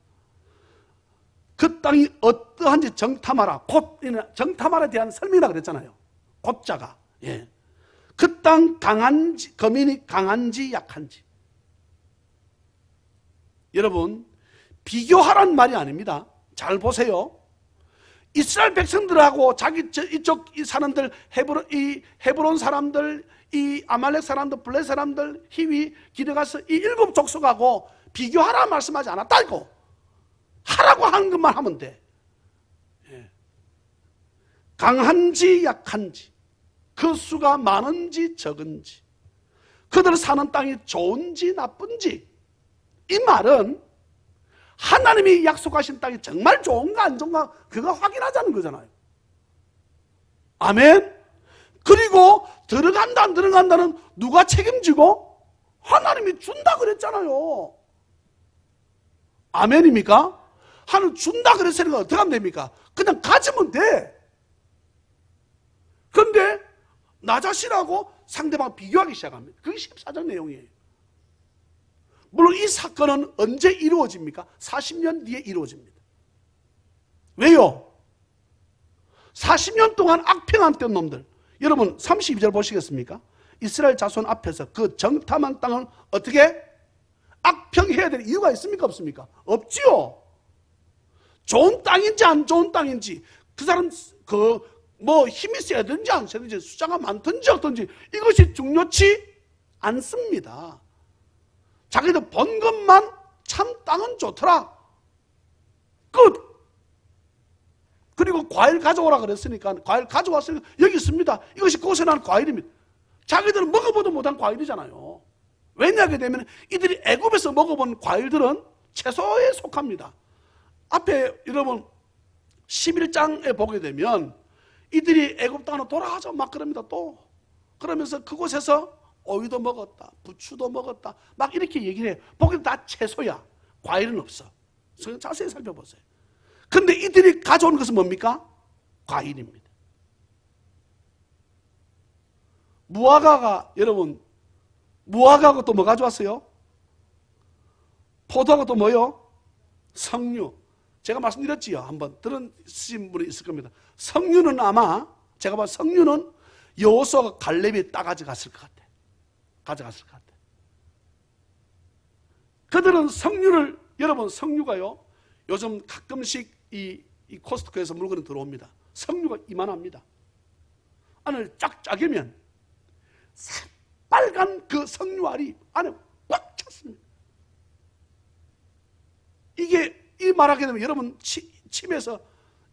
그 땅이 어떠한지 정탐하라. 곧, 정탐하라에 대한 설명이라고 그랬잖아요. 곧자가. 예. 그 땅 강한지, 거민이 강한지 약한지. 여러분, 비교하란 말이 아닙니다. 잘 보세요. 이스라엘 백성들하고 자기 이쪽 이 사람들, 헤브론 사람들, 이 아말렉 사람들, 블레 사람들, 히위, 기르가스 이 7 족속하고 비교하라 말씀하지 않았다고. 하라고 하는 것만 하면 돼. 예. 강한지 약한지, 그 수가 많은지 적은지, 그들 사는 땅이 좋은지 나쁜지, 이 말은 하나님이 약속하신 땅이 정말 좋은가 안 좋은가 그거 확인하자는 거잖아요. 아멘. 그리고 들어간다 안 들어간다는 누가 책임지고? 하나님이 준다 그랬잖아요. 아멘입니까? 하나님 준다 그랬으니까 어떻게 하면 됩니까? 그냥 가지면 돼. 그런데 나 자신하고 상대방 비교하기 시작합니다. 그게 14장 내용이에요. 물론 이 사건은 언제 이루어집니까? 40년 뒤에 이루어집니다. 왜요? 40년 동안 악평한던 놈들. 여러분 32절 보시겠습니까? 이스라엘 자손 앞에서 그 정탐한 땅을 어떻게? 악평해야 될 이유가 있습니까? 없습니까? 없지요. 좋은 땅인지 안 좋은 땅인지, 그 사람 뭐 힘이 세든지 안 세든지, 숫자가 많든지 어떤지 이것이 중요치 않습니다. 자기들 본 것만 참 땅은 좋더라. 끝. 그리고 과일 가져오라 그랬으니까 과일 가져왔으니까 여기 있습니다. 이것이 고생한 과일입니다. 자기들은 먹어보도 못한 과일이잖아요. 왜냐하게 되면 이들이 애굽에서 먹어본 과일들은 채소에 속합니다. 앞에 여러분 11장에 보게 되면 이들이 애굽 땅으로 돌아가자 막 그럽니다. 또 그러면서 그곳에서 오이도 먹었다, 부추도 먹었다, 막 이렇게 얘기를 해요. 보기엔 다 채소야. 과일은 없어. 자세히 살펴보세요. 그런데 이들이 가져온 것은 뭡니까? 과일입니다. 무화과가, 여러분, 무화과하고 또 뭐 가져왔어요? 포도하고 또 뭐요? 석류. 제가 말씀드렸지요. 한번 들으신 분이 있을 겁니다. 석류는 아마, 제가 봐서 석류는 여호수아가 갈렙이 따가져갔을 것 같아요. 가져갔을 것 같아요. 그들은 석류를, 여러분 석류가요, 요즘 가끔씩 이 코스트코에서 물건이 들어옵니다. 석류가 이만합니다. 안을 쫙 짜개면 빨간 그 석류알이 안에 꽉 찼습니다. 이게 이 말하게 되면 여러분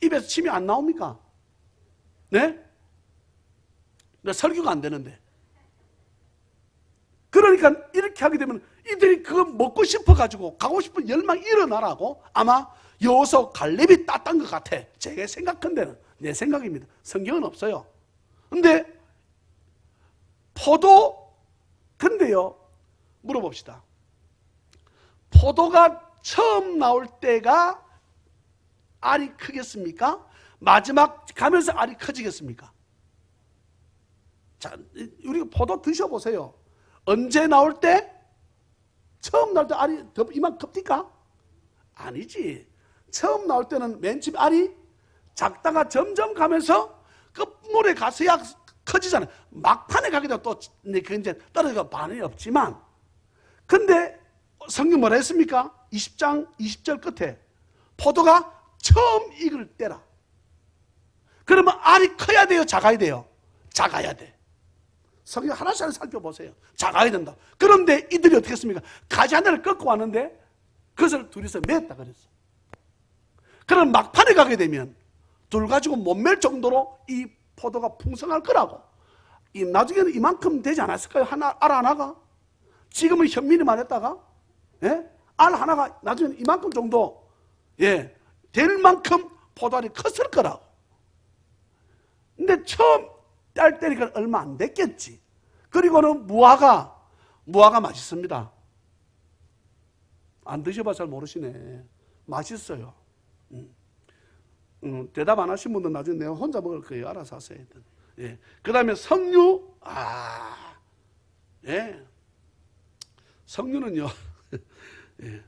입에서 침이 안 나옵니까? 네? 설교가 안 되는데. 그러니까 이렇게 하게 되면 이들이 그거 먹고 싶어가지고 가고 싶은 열망이 일어나라고 아마 여호수 갈렙이 땄던 것 같아. 제가 생각한 데는 내 생각입니다. 성경은 없어요. 근데 근데요, 물어봅시다. 포도가 처음 나올 때가 알이 크겠습니까? 마지막 가면서 알이 커지겠습니까? 자, 우리가 포도 드셔보세요. 언제 나올 때? 처음 나올 때 알이 이만 큽니까? 아니지. 처음 나올 때는 맨 처음 알이 작다가 점점 가면서 끝물에 가서야 커지잖아요. 막판에 가게 되면 또 이제 떨어지가 반응이 없지만, 근데 성경 뭐라 했습니까? 20장 20절 끝에 포도가 처음 익을 때라. 그러면 알이 커야 돼요? 작아야 돼요? 작아야 돼. 성경 하나씩 살펴보세요. 작아야 된다. 그런데 이들이 어떻게 했습니까? 가지 하나를 꺾고 왔는데 그것을 둘이서 맸다 그랬어. 그럼 막판에 가게 되면 둘 가지고 못 맬 정도로 이 포도가 풍성할 거라고. 나중에는 이만큼 되지 않았을까요? 알 하나가? 지금은 현민이만 했다가 예? 알 하나가 나중에는 이만큼 정도 될 만큼 포도알이 컸을 거라고. 근데 처음 딸 때니까 얼마 안 됐겠지. 그리고는 무화과 맛있습니다. 안 드셔봐 잘 모르시네. 맛있어요. 대답 안 하신 분들은 나중에 내가 혼자 먹을 거예요. 알아서 하세요. 예. 그 다음에 석류. 석류는요. 예.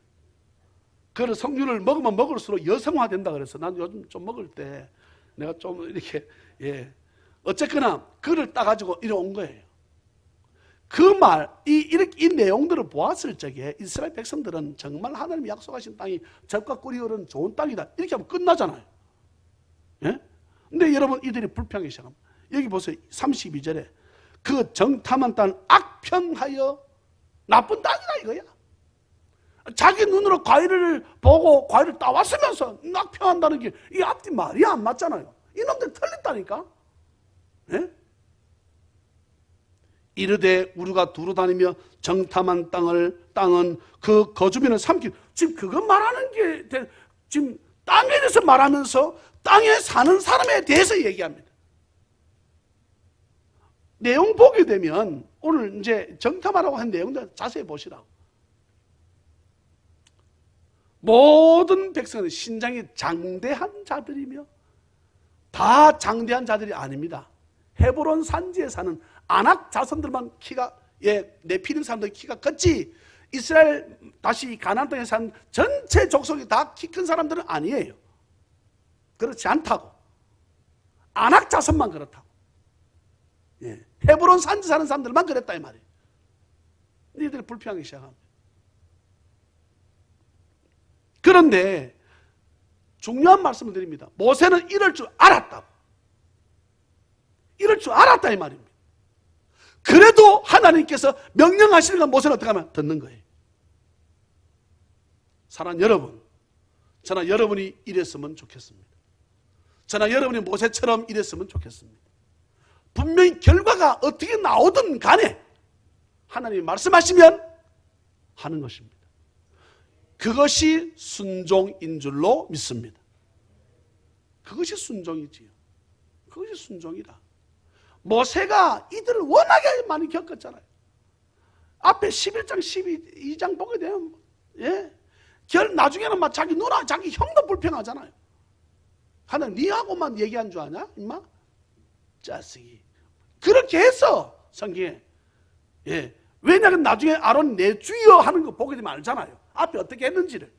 그래 석류를 먹으면 먹을수록 여성화된다 그래서 난 요즘 좀 먹을 때 내가 좀 이렇게 어쨌거나 그를 따가지고 이리 온 거예요. 이 내용들을 보았을 적에 이스라엘 백성들은 정말 하나님이 약속하신 땅이 젖과 꿀이 흐르는 좋은 땅이다. 이렇게 하면 끝나잖아요. 예? 근데 여러분 이들이 불평하기 시작합니다. 여기 보세요. 32절에 그 정탐한 땅은 악평하여 나쁜 땅이다 이거야. 자기 눈으로 과일을 보고 과일을 따왔으면서 악평한다는 게 이 앞뒤 말이 안 맞잖아요. 이놈들 틀렸다니까. 예? 이르되 우리가 두루 다니며 정탐한 땅은 그 거주민을 삼키. 지금 그거 말하는 게 지금 땅에 대해서 말하면서 땅에 사는 사람에 대해서 얘기합니다. 내용 보게 되면 오늘 이제 정탐하라고 한 내용들 자세히 보시라고. 모든 백성은 신장이 장대한 자들이며 다 장대한 자들이 아닙니다. 헤브론 산지에 사는 아낙 자손들만 키가 네피림 사람들 키가 컸지 이스라엘 다시 가나안 땅에 사는 전체 족속이 다 키 큰 사람들은 아니에요. 그렇지 않다고. 아낙 자손만 그렇다고. 헤브론 산지 사는 사람들만 그랬다 이 말이에요. 니들이 불평하기 시작합니다. 그런데 중요한 말씀을 드립니다. 모세는 이럴 줄 알았다고. 이럴 줄 알았다 이 말입니다. 그래도 하나님께서 명령하시니까 모세는 어떻게 하면 듣는 거예요. 사랑하는 여러분, 저나 여러분이 이랬으면 좋겠습니다. 저나 여러분이 모세처럼 이랬으면 좋겠습니다. 분명히 결과가 어떻게 나오든 간에 하나님이 말씀하시면 하는 것입니다. 그것이 순종인 줄로 믿습니다. 그것이 순종이지요. 그것이 순종이다. 모세가 이들을 워낙에 많이 겪었잖아요. 앞에 11장, 12장 보게 되면 나중에는 막 자기 누나, 자기 형도 불평하잖아요. 하나님 니하고만 얘기한 줄 아냐? 임마? 짜식이. 그렇게 했어 성경에. 왜냐하면 나중에 아론 내 주여 하는 거 보게 되면 알잖아요. 앞에 어떻게 했는지를.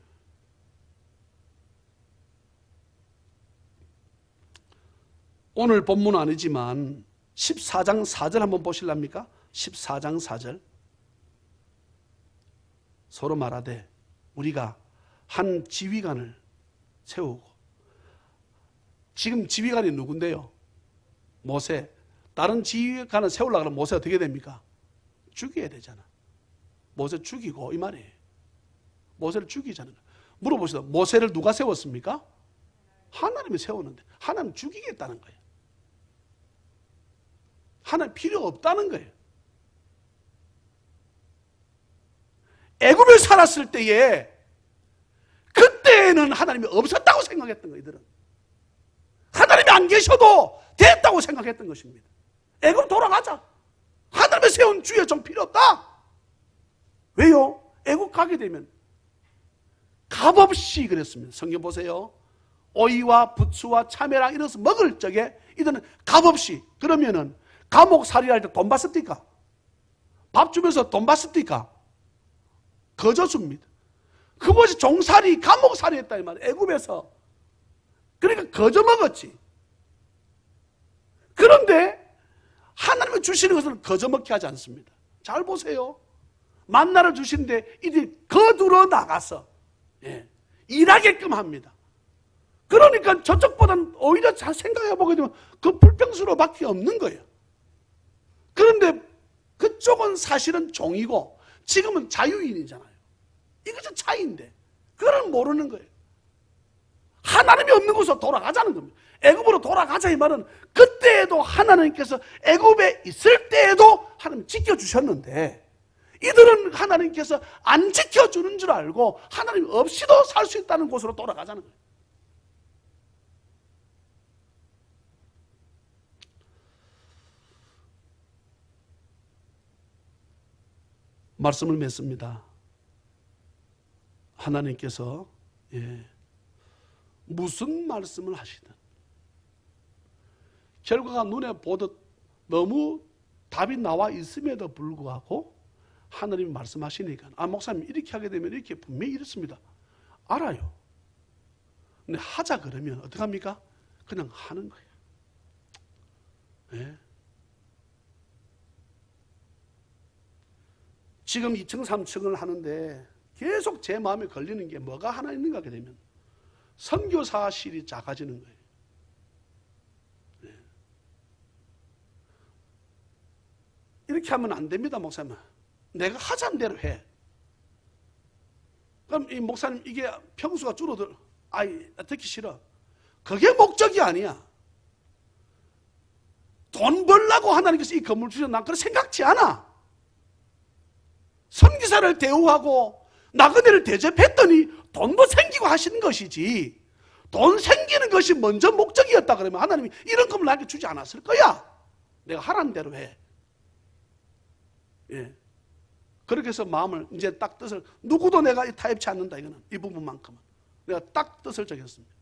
오늘 본문은 아니지만 14장 4절 한번 보실랍니까? 14장 4절. 서로 말하되 우리가 한 지휘관을 세우고. 지금 지휘관이 누군데요? 모세. 다른 지휘관을 세우려고 하면 모세 어떻게 됩니까? 죽여야 되잖아. 모세 죽이고 이 말이에요. 모세를 죽이자는 거예요. 물어보시죠. 모세를 누가 세웠습니까? 하나님이 세웠는데 하나님 죽이겠다는 거예요. 하나님 필요 없다는 거예요. 애굽에 살았을 때에 그때는 하나님이 없었다고 생각했던 거예요. 이들은 하나님이 안 계셔도 됐다고 생각했던 것입니다. 애굽 돌아가자. 하나님이 세운 주의 좀 필요 없다. 왜요? 애굽 가게 되면 값없이 그랬습니다. 성경 보세요. 오이와 부추와 참외랑 이런 것을 먹을 적에 이들은 값없이, 그러면은 감옥살이할 때 돈 받습니까? 밥 주면서 돈 받습니까? 거저 줍니다. 그것이 종살이, 감옥살이 했다 이 말이에요. 애굽에서. 그러니까 거저 먹었지. 그런데 하나님이 주시는 것은 거저 먹게 하지 않습니다. 잘 보세요. 만나를 주시는데 이들이 거두러 나가서 일하게끔 합니다. 그러니까 저쪽보다는 오히려 잘 생각해 보게 되면 그 불평스러워밖에 없는 거예요. 그런데 그쪽은 사실은 종이고 지금은 자유인이잖아요. 이것은 차이인데 그걸 모르는 거예요. 하나님이 없는 곳으로 돌아가자는 겁니다. 애굽으로 돌아가자 이 말은 그때에도 하나님께서 애굽에 있을 때에도 하나님 지켜주셨는데 이들은 하나님께서 안 지켜주는 줄 알고 하나님 없이도 살 수 있다는 곳으로 돌아가자는 거예요. 말씀을 맺습니다. 하나님께서 무슨 말씀을 하시든 결과가 눈에 보듯 너무 답이 나와 있음에도 불구하고 하나님이 말씀하시니까 목사님 이렇게 하게 되면 이렇게 분명히 이렇습니다. 알아요. 근데 하자 그러면 어떻게 합니까? 그냥 하는 거예요. 지금 2층 3층을 하는데 계속 제 마음에 걸리는 게 뭐가 하나 있는가 하게 되면 선교사실이 작아지는 거예요. 이렇게 하면 안 됩니다, 목사님. 내가 하자는 대로 해. 그럼 이 목사님 이게 평수가 줄어들, 듣기 싫어. 그게 목적이 아니야. 돈 벌라고 하나님께서 이 건물 주셔서 난 그렇게 생각지 않아. 선교사를 대우하고 나그네를 대접했더니 돈도 생기고 하시는 것이지 돈 생기는 것이 먼저 목적이었다 그러면 하나님이 이런 것을 나에게 주지 않았을 거야. 내가 하라는 대로 해. 그렇게 해서 마음을 이제 딱 뜻을 누구도 내가 타협치 않는다. 이거는 이 부분만큼은 내가 딱 뜻을 정했습니다.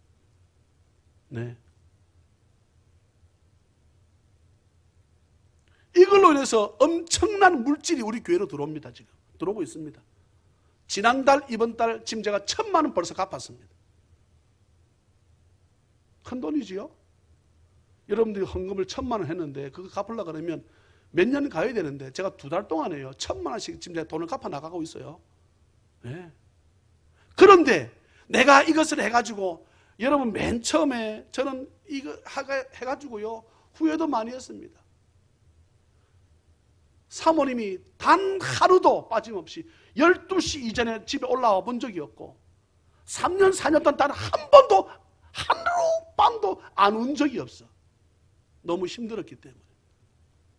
이걸로 인해서 엄청난 물질이 우리 교회로 들어옵니다. 지금 들어오고 있습니다. 지난달 이번 달 지금 제가 1,000만 원 벌써 갚았습니다. 큰 돈이지요. 여러분들이 헌금을 1,000만 원 했는데 그거 갚으려고 그러면 몇 년 가야 되는데 제가 2달 동안에요 1,000만 원씩 지금 제가 돈을 갚아 나가고 있어요. 그런데 내가 이것을 해가지고 여러분 맨 처음에 저는 이거 해가지고요 후회도 많이 했습니다. 사모님이 단 하루도 빠짐없이 12시 이전에 집에 올라와 본 적이 없고 3년 4년 동안 단 한 번도 하루밤도 안 운 적이 없어. 너무 힘들었기 때문에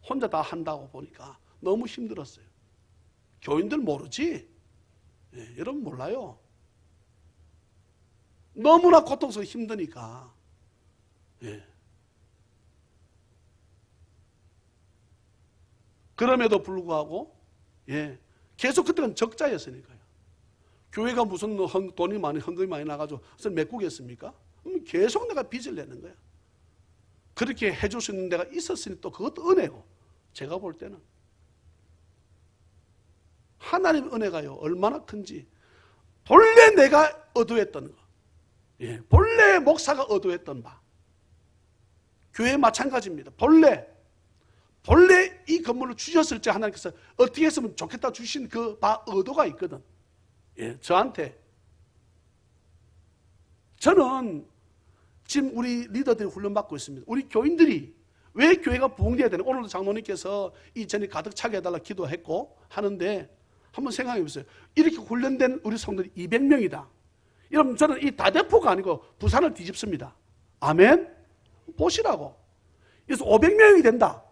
혼자 다 한다고 보니까 너무 힘들었어요. 교인들 모르지? 여러분 몰라요. 너무나 고통스럽고 힘드니까. 그럼에도 불구하고 계속 그때는 적자였으니까요. 교회가 무슨 돈이 많이 헌금이 많이 나가지고 그래서 메꾸겠습니까? 계속 내가 빚을 내는 거야. 그렇게 해줄 수 있는 데가 있었으니 또 그것도 은혜고 제가 볼 때는 하나님의 은혜가요 얼마나 큰지 본래 내가 의도했던 거 본래 목사가 의도했던 바 교회 마찬가지입니다. 본래 이 건물을 주셨을 때 하나님께서 어떻게 했으면 좋겠다 주신 그 바 의도가 있거든. 저한테 저는 지금 우리 리더들이 훈련받고 있습니다. 우리 교인들이 왜 교회가 부흥돼야 되는? 오늘도 장로님께서 이 전이 가득 차게 해달라 기도했고 하는데 한번 생각해 보세요. 이렇게 훈련된 우리 성도들이 200명이다. 여러분 저는 이 다대포가 아니고 부산을 뒤집습니다. 아멘? 보시라고. 그래서 500명이 된다.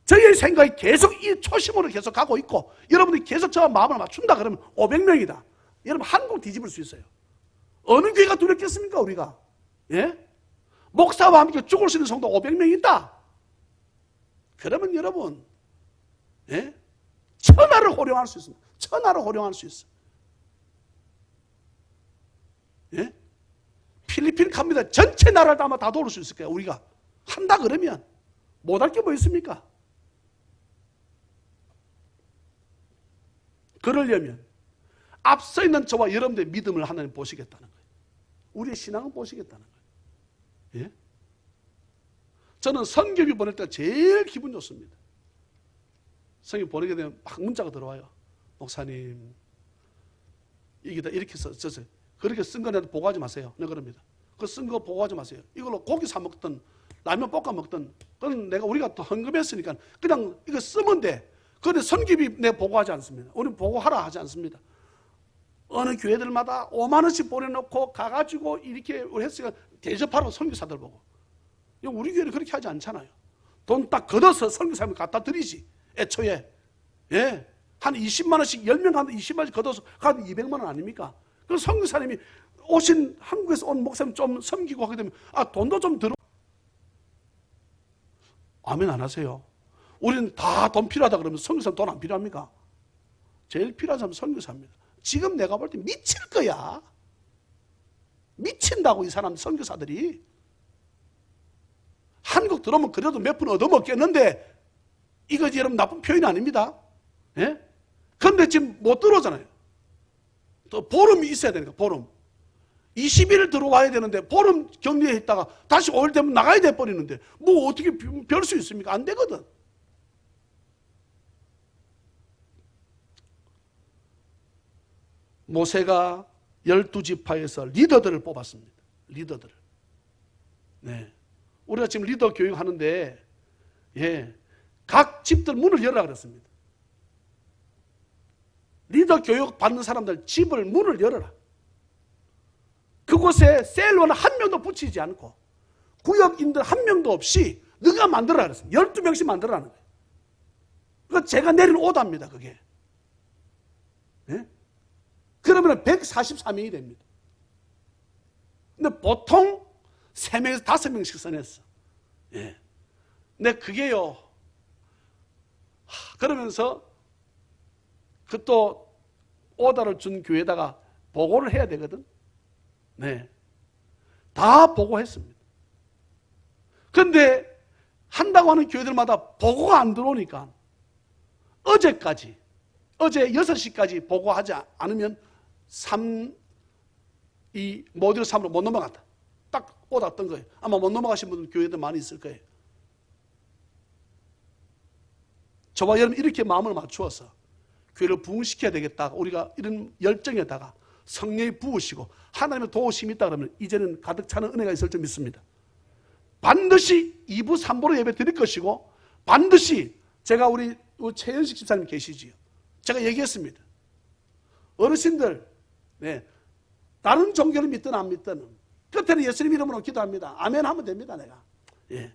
저희의 생각이 계속 이 초심으로 계속 가고 있고 여러분이 계속 저와 마음을 맞춘다 그러면 500명이다. 여러분 한국 뒤집을 수 있어요. 어느 교회가 두렵겠습니까 우리가? 예? 목사와 함께 죽을 수 있는 성도 500명 있다. 그러면 여러분 예? 천하를 호령할 수 있습니다. 천하를 호령할 수 있어요. 예? 필리핀 갑니다. 전체 나라를 아마 다 도울 수 있을 거예요. 우리가 한다 그러면 못할 게 뭐 있습니까? 그러려면 앞서 있는 저와 여러분들의 믿음을 하나님 보시겠다는 거예요. 우리의 신앙을 보시겠다는 거예요. 예? 저는 선교비 보낼 때 제일 기분 좋습니다. 선교비 보내게 되면 막 문자가 들어와요. 목사님 이게 이렇게 썼어요. 그렇게 쓴 거는 보고하지 마세요. 네, 그럽니다. 그 쓴 거 보고하지 마세요. 이걸로 고기 사 먹든 라면 볶아 먹든 그건 우리가 더 헌금했으니까 그냥 이거 쓰면 돼. 그런데 선교비 내 보고하지 않습니다. 우리는 보고하라 하지 않습니다. 어느 교회들마다 5만 원씩 보내놓고 가가지고 이렇게 했으니까 대접하라고 선교사들 보고. 우리 교회는 그렇게 하지 않잖아요. 돈 딱 걷어서 선교사님 갖다 드리지. 애초에. 예. 한 20만 원씩 10명 가면 20만 원씩 걷어서 가면 200만 원 아닙니까? 그럼 선교사님이 오신 한국에서 온 목사님 좀 섬기고 하게 되면 돈도 좀 들어. 아멘 안 하세요? 우리는 다 돈 필요하다 그러면 선교사님 돈 안 필요합니까? 제일 필요한 사람은 선교사입니다. 지금 내가 볼 때 미칠 거야. 미친다고 이 사람 선교사들이. 한국 들어오면 그래도 몇 푼 얻어먹겠는데 이거 여러분 나쁜 표현이 아닙니다. 예? 그런데 지금 못 들어오잖아요. 또 보름이 있어야 되니까 보름. 20일 들어와야 되는데 보름 격리해 있다가 다시 5일 되면 나가야 돼 버리는데 뭐 어떻게 별 수 있습니까? 안 되거든. 모세가 12지파에서 리더들을 뽑았습니다. 리더들을. 네. 우리가 지금 리더 교육하는데 예, 각 집들 문을 열라 그랬습니다. 리더 교육 받는 사람들 집을 문을 열어라. 그곳에 셀러는 한 명도 붙이지 않고 구역인들 한 명도 없이 너가 만들어라 그랬습니다. 12명씩 만들어라는 거예요. 그거 제가 내린 오더입니다. 그게. 네? 그러면 144명이 됩니다. 근데 보통 3명에서 5명씩 써냈어. 예. 근데 그게요. 그러면서 그 또 오더를 준 교회에다가 보고를 해야 되거든. 네. 다 보고했습니다. 그런데 한다고 하는 교회들마다 보고가 안 들어오니까 어제 6시까지 보고하지 않으면 모듈 3으로 못 넘어갔다. 딱 오다 뜬 거예요. 아마 못 넘어가신 분들 교회들 많이 있을 거예요. 저와 여러분 이렇게 마음을 맞추어서 교회를 부흥시켜야 되겠다. 우리가 이런 열정에다가 성령이 부으시고 하나님의 도우심이 있다 그러면 이제는 가득 차는 은혜가 있을 줄 믿습니다. 반드시 2부 3부로 예배 드릴 것이고 반드시 제가 우리 최현식 집사님 계시지요. 제가 얘기했습니다. 어르신들 네, 다른 종교를 믿든 안 믿든 끝에는 예수님 이름으로 기도합니다. 아멘 하면 됩니다. 내가. 예.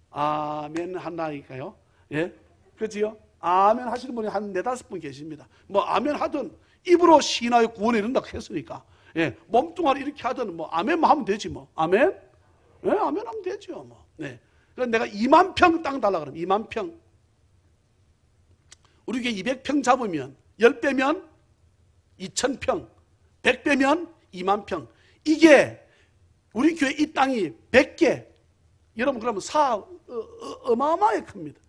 아멘 한다니까요. 예. 그렇지요? 아멘 하시는 분이 한 4-5분 계십니다. 뭐 아멘 하든 입으로 신하의 구원에 이른다고 했으니까 예. 몸뚱아리 이렇게 하든 뭐 아멘만 하면 되지 뭐. 아멘? 예, 아멘 하면 되죠 뭐. 네. 그래서 내가 2만 평 땅 달라 그러면 2만 평. 우리 교회 200평 잡으면 10배면 2,000평, 100배면 2만 평. 이게 우리 교회 이 땅이 100개. 여러분 그러면 어마어마하게 큽니다.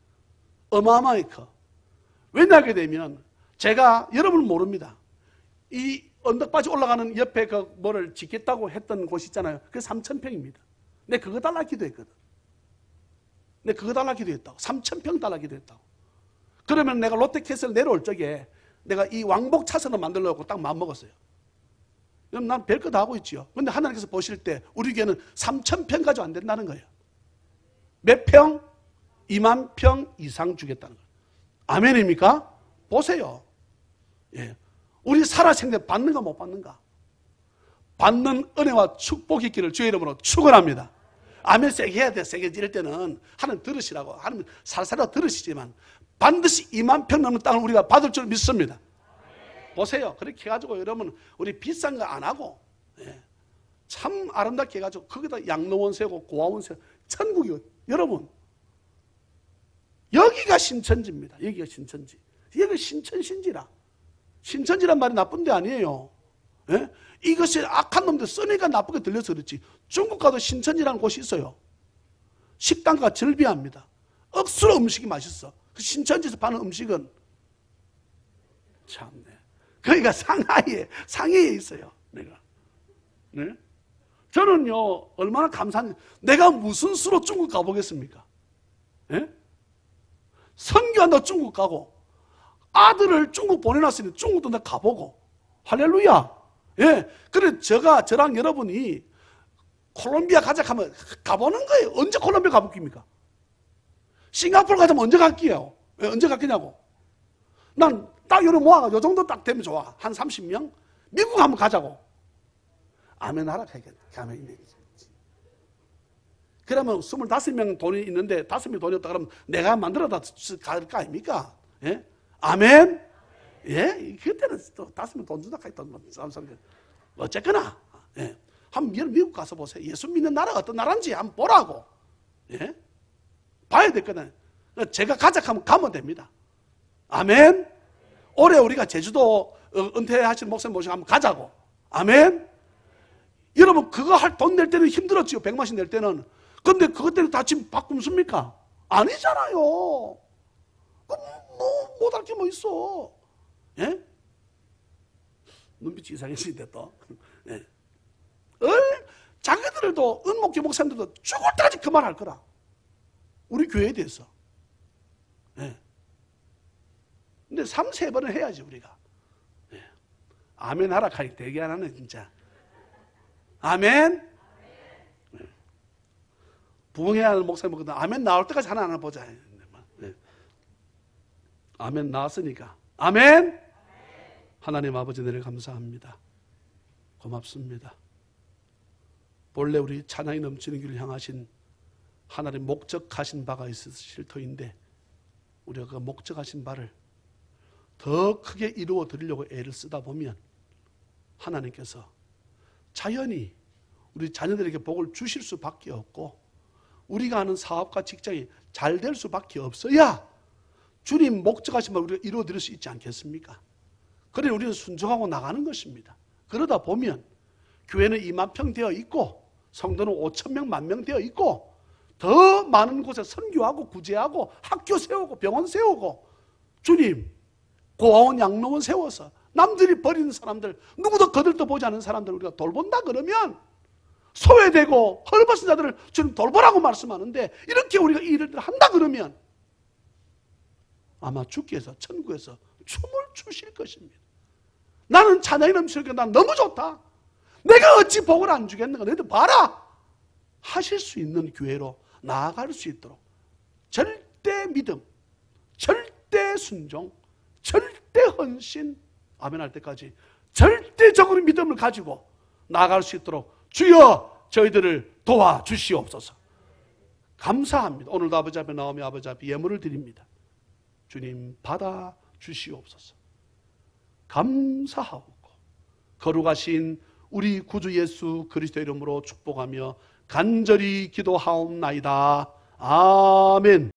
어마어마하게 커. 왜냐하게 되면 제가 여러분은 모릅니다. 이 언덕바지 올라가는 옆에 그 뭐를 짓겠다고 했던 곳이 있잖아요. 그게 3,000평입니다. 내가 그거 달라 기도했거든. 내가 그거 달라 기도했다고. 3,000평 달라 기도했다고. 그러면 내가 롯데캐슬 내려올 적에 내가 이 왕복 차선을 만들려고 딱 마음먹었어요. 그럼 난 별거 다 하고 있지요. 근데 하나님께서 보실 때 우리 교회는 3,000평 가지고 안 된다는 거예요. 몇 평? 2만 평 이상 주겠다는 거예요. 아멘입니까? 보세요. 예. 우리 살아생전 받는가 못 받는가? 받는 은혜와 축복이 있기를 주의 이름으로 축원합니다. 아멘 세게 해야 돼. 세게 지를 때는 하나님 들으시라고. 하나님 살살이라도 들으시지만 반드시 2만 평 넘는 땅을 우리가 받을 줄 믿습니다. 보세요. 그렇게 해가지고 여러분 우리 비싼 거 안 하고 참 아름답게 해가지고 거기다 양로원 세우고 고아원 세우고 천국이요. 여러분 여기가 신천지입니다. 여기가 신천지. 여기가 신천신지라. 신천지란 말이 나쁜 데 아니에요. 예? 이것이 악한 놈들 써니까 나쁘게 들려서 그렇지. 중국 가도 신천지라는 곳이 있어요. 식당가 절비합니다. 억수로 음식이 맛있어. 그 신천지에서 파는 음식은 참네. 거기가 상하이에 있어요. 내가. 네? 저는요 얼마나 감사한지. 내가 무슨 수로 중국 가보겠습니까? 예? 선교한다 중국 가고 아들을 중국 보내놨으니 중국도 내가 가보고 할렐루야. 예. 그래 저랑 여러분이 콜롬비아 가자 하면 가보는 거예요. 언제 콜롬비아 가볼깁니까? 싱가포르 가자면 언제 갈게요? 왜 언제 갔겠냐고. 난 딱 요런 모아가 요 정도 딱 되면 좋아. 한 30명? 미국 한번 가자고. 아멘 하라 가면 있네. 그러면 25명 돈이 있는데 5명 돈이 없다 그러면 내가 만들어다 갈 거 아닙니까? 예? 아멘? 예? 그때는 또 5명 돈 준다 했던 건 어쨌거나 예. 한번 미국 가서 보세요. 예수 믿는 나라가 어떤 나라인지 한번 보라고. 예? 봐야 됐거든. 제가 가자 하면 가면 됩니다. 아멘? 올해 우리가 제주도 은퇴하신 목사님 모시고 한번 가자고. 아멘? 여러분 그거 할 돈 낼 때는 힘들었지요. 100만씩 낼 때는. 근데 그것 때문에 다 지금 바꿈습니까? 아니잖아요. 못할 게 뭐 있어. 예? 눈빛이 이상해지는데 또. 예. 자기들도 은목교 목사님들도 죽을 때까지 그 말 할 거라. 우리 교회에 대해서. 예. 근데 3-4번은 해야지 우리가. 예. 아멘 하라 하니 되게 안 하네 진짜. 아멘. 예. 부흥해야 하는 목사님 아멘 나올 때까지 하나 보자. 예. 아멘 나왔으니까. 아멘. 하나님 아버지 은혜를 감사합니다. 고맙습니다. 본래 우리 찬양이 넘치는 길을 향하신 하나님 목적하신 바가 있으실 터인데 우리가 그 목적하신 바를 더 크게 이루어 드리려고 애를 쓰다 보면 하나님께서 자연히 우리 자녀들에게 복을 주실 수밖에 없고 우리가 하는 사업과 직장이 잘 될 수밖에 없어야 주님 목적하신 바를 우리가 이루어 드릴 수 있지 않겠습니까? 그래 우리는 순종하고 나가는 것입니다. 그러다 보면 교회는 2만 평 되어 있고 성도는 5,000명, 10,000명 되어 있고 더 많은 곳에 선교하고 구제하고 학교 세우고 병원 세우고 주님 고아원 양로원 세워서 남들이 버리는 사람들 누구도 거들떠 보지 않는 사람들 우리가 돌본다 그러면 소외되고 헐벗은 자들을 주님 돌보라고 말씀하는데 이렇게 우리가 일을 한다 그러면 아마 주께서 천국에서 춤을 추실 것입니다. 나는 찬양이 넘치니까 난 너무 좋다. 내가 어찌 복을 안 주겠는가. 너희들 봐라. 하실 수 있는 교회로 나아갈 수 있도록 절대 믿음, 절대 순종, 절대 헌신, 아멘 할 때까지 절대적으로 믿음을 가지고 나아갈 수 있도록 주여 저희들을 도와주시옵소서. 감사합니다. 오늘도 아버지 앞에 나오며 아버지 앞에 예물을 드립니다. 주님 받아 주시옵소서. 감사하고 거룩하신 우리 구주 예수 그리스도 이름으로 축복하며 간절히 기도하옵나이다. 아멘.